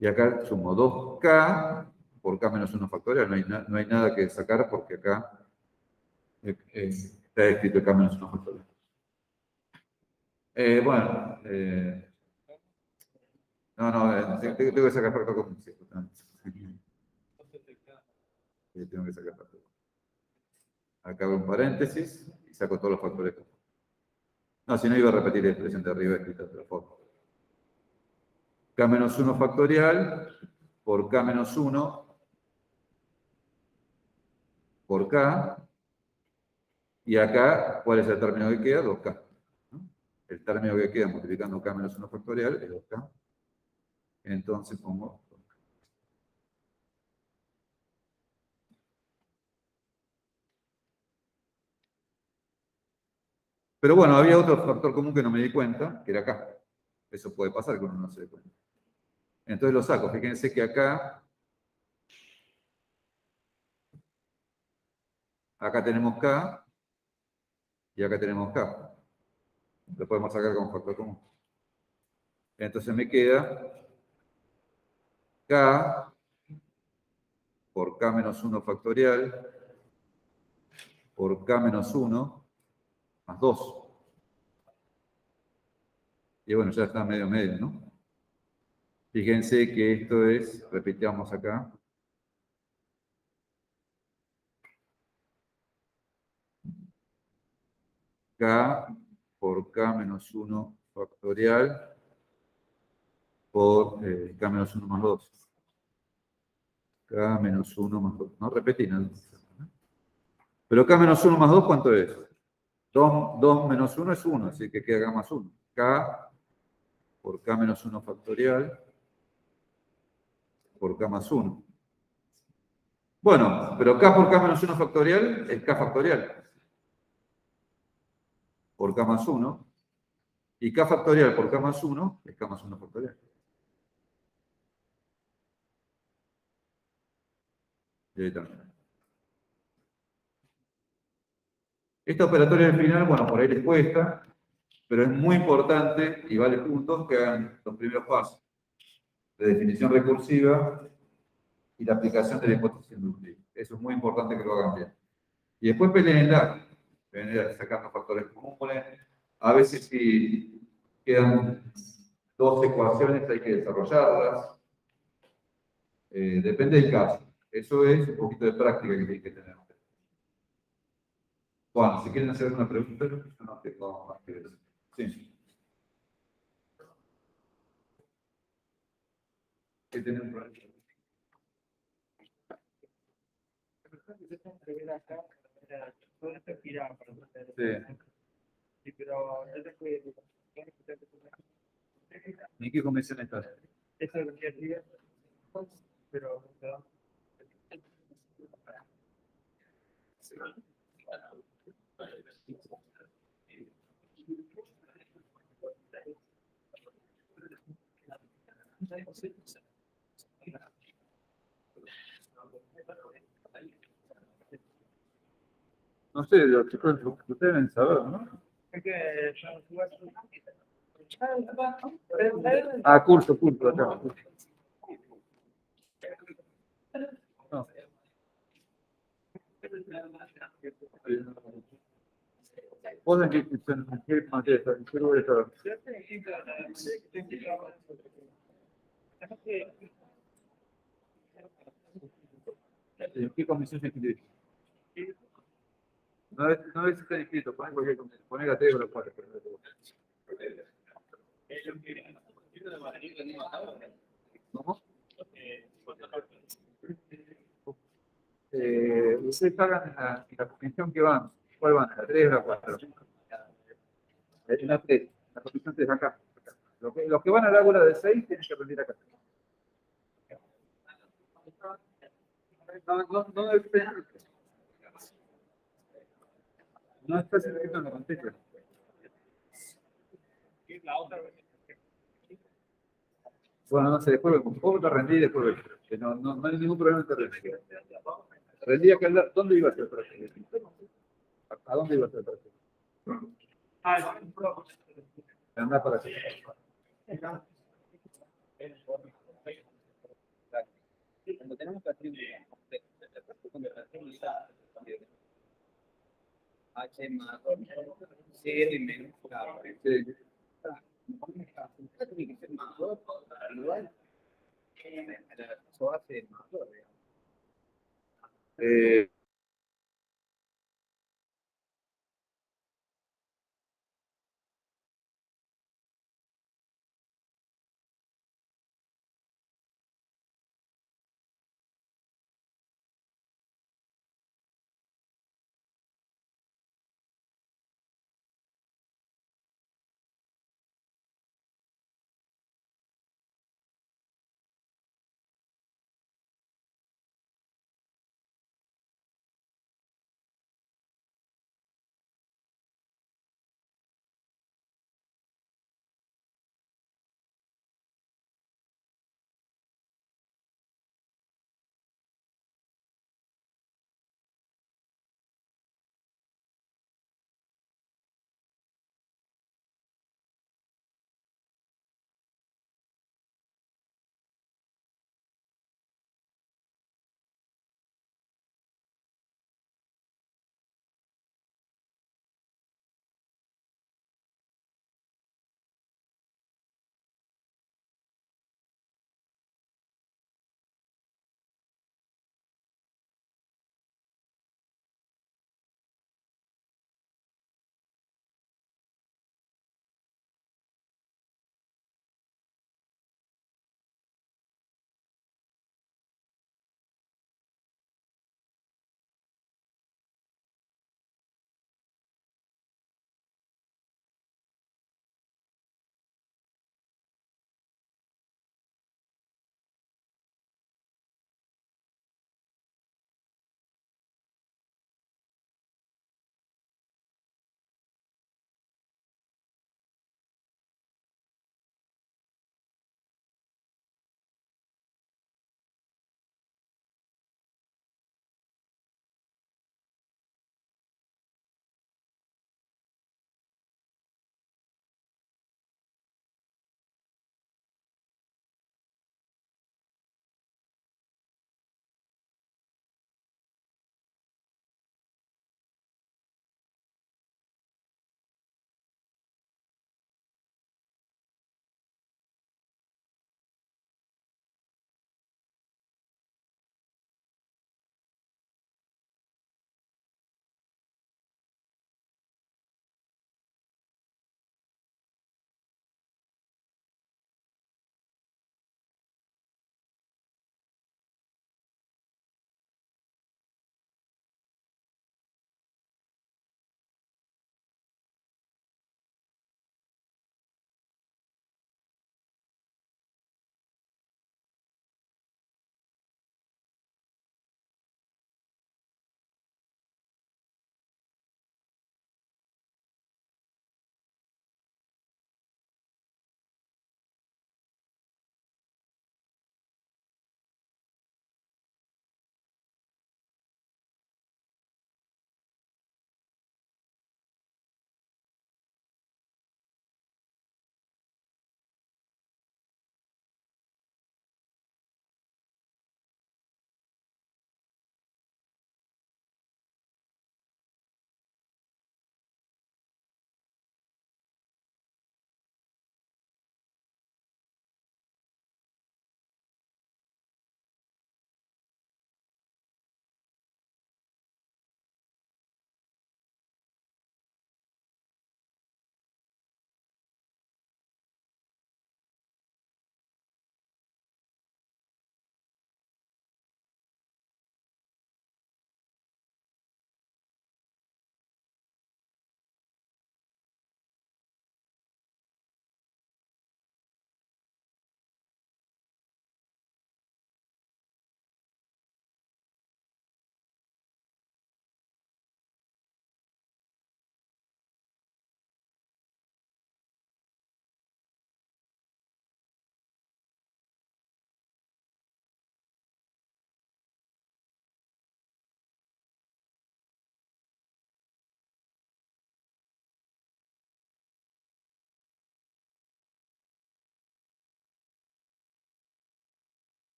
Y acá sumo 2K por K menos 1 factorial. No hay nada que sacar porque acá está escrito K menos 1 factorial. Bueno, tengo que sacar factor común. Sí, tengo que sacar factor común. Acá hago un paréntesis y saco todos los factores. No, si no iba a repetir la expresión de arriba escrita de otra forma. K menos 1 factorial por K menos 1 por K. Y acá, ¿cuál es el término que queda? 2K. ¿No? el término que queda multiplicando K menos 1 factorial es 2K. Entonces pongo 2K. Pero bueno, había otro factor común que no me di cuenta, que era acá. Eso puede pasar que uno no se dé cuenta. Entonces lo saco. Fíjense que acá tenemos K y acá tenemos K. Lo podemos sacar como factor común. Entonces me queda K por K menos 1 factorial por K menos 1 más 2. Y bueno, ya está medio, ¿no? Fíjense que esto es, repitamos acá, K por K menos 1 factorial por K menos 1 más 2. K menos 1 más 2. No repetir, ¿no? Pero K menos 1 más 2, ¿cuánto es? 2 menos 1 es 1, así que queda K más 1. K por K menos 1 factorial por K más 1. Bueno, pero K por K menos 1 factorial es K factorial por K más 1. Y K factorial por K más 1 es K más 1 factorial. Y ahí también. Esta operatoria al final, bueno, por ahí les cuesta, pero es muy importante y vale puntos que hagan los primeros pasos de definición recursiva y la aplicación de la hipótesis inductiva. Eso es muy importante que lo hagan bien. Y después peleenla, sacando factores comunes. A veces si quedan dos ecuaciones hay que desarrollarlas. Depende del caso. Eso es un poquito de práctica que tienen que tener. Bueno, si quieren hacer una pregunta, yo no tengo más que decir. Sí. ¿Qué tienen un problema? Sí, pero ¿En qué convención estás? eso es lo que hacía, pero No sé, los chicos, ustedes deben saber, ¿no? es que Ah, curso, acá. No. ¿Vos en qué materia estás? ¿En qué lugar estás? ¿En qué comisión se inscribe? No es si está inscrito, poné cualquier comisión, poné la T o la 4. ¿Cómo? Ustedes pagan en la comisión que van. ¿Cuál van? ¿La 3 o la 4? La 3. La comisión 3 acá. Los que van al ágora de 6 tienen que aprender acá. No está escrito en la pantalla. Bueno, no sé, después vemos. ¿Cómo te rendí y después vemos? Que no hay ningún problema en te rendí. Rendí acá, ¿dónde iba a ser el proceso? ¿A dónde iba a ser el proceso? Andá para allá. Cuando tenemos que hacer H más C menos K. Sí. Tiene que ser más 2 igual. Eso hace más 2, digamos.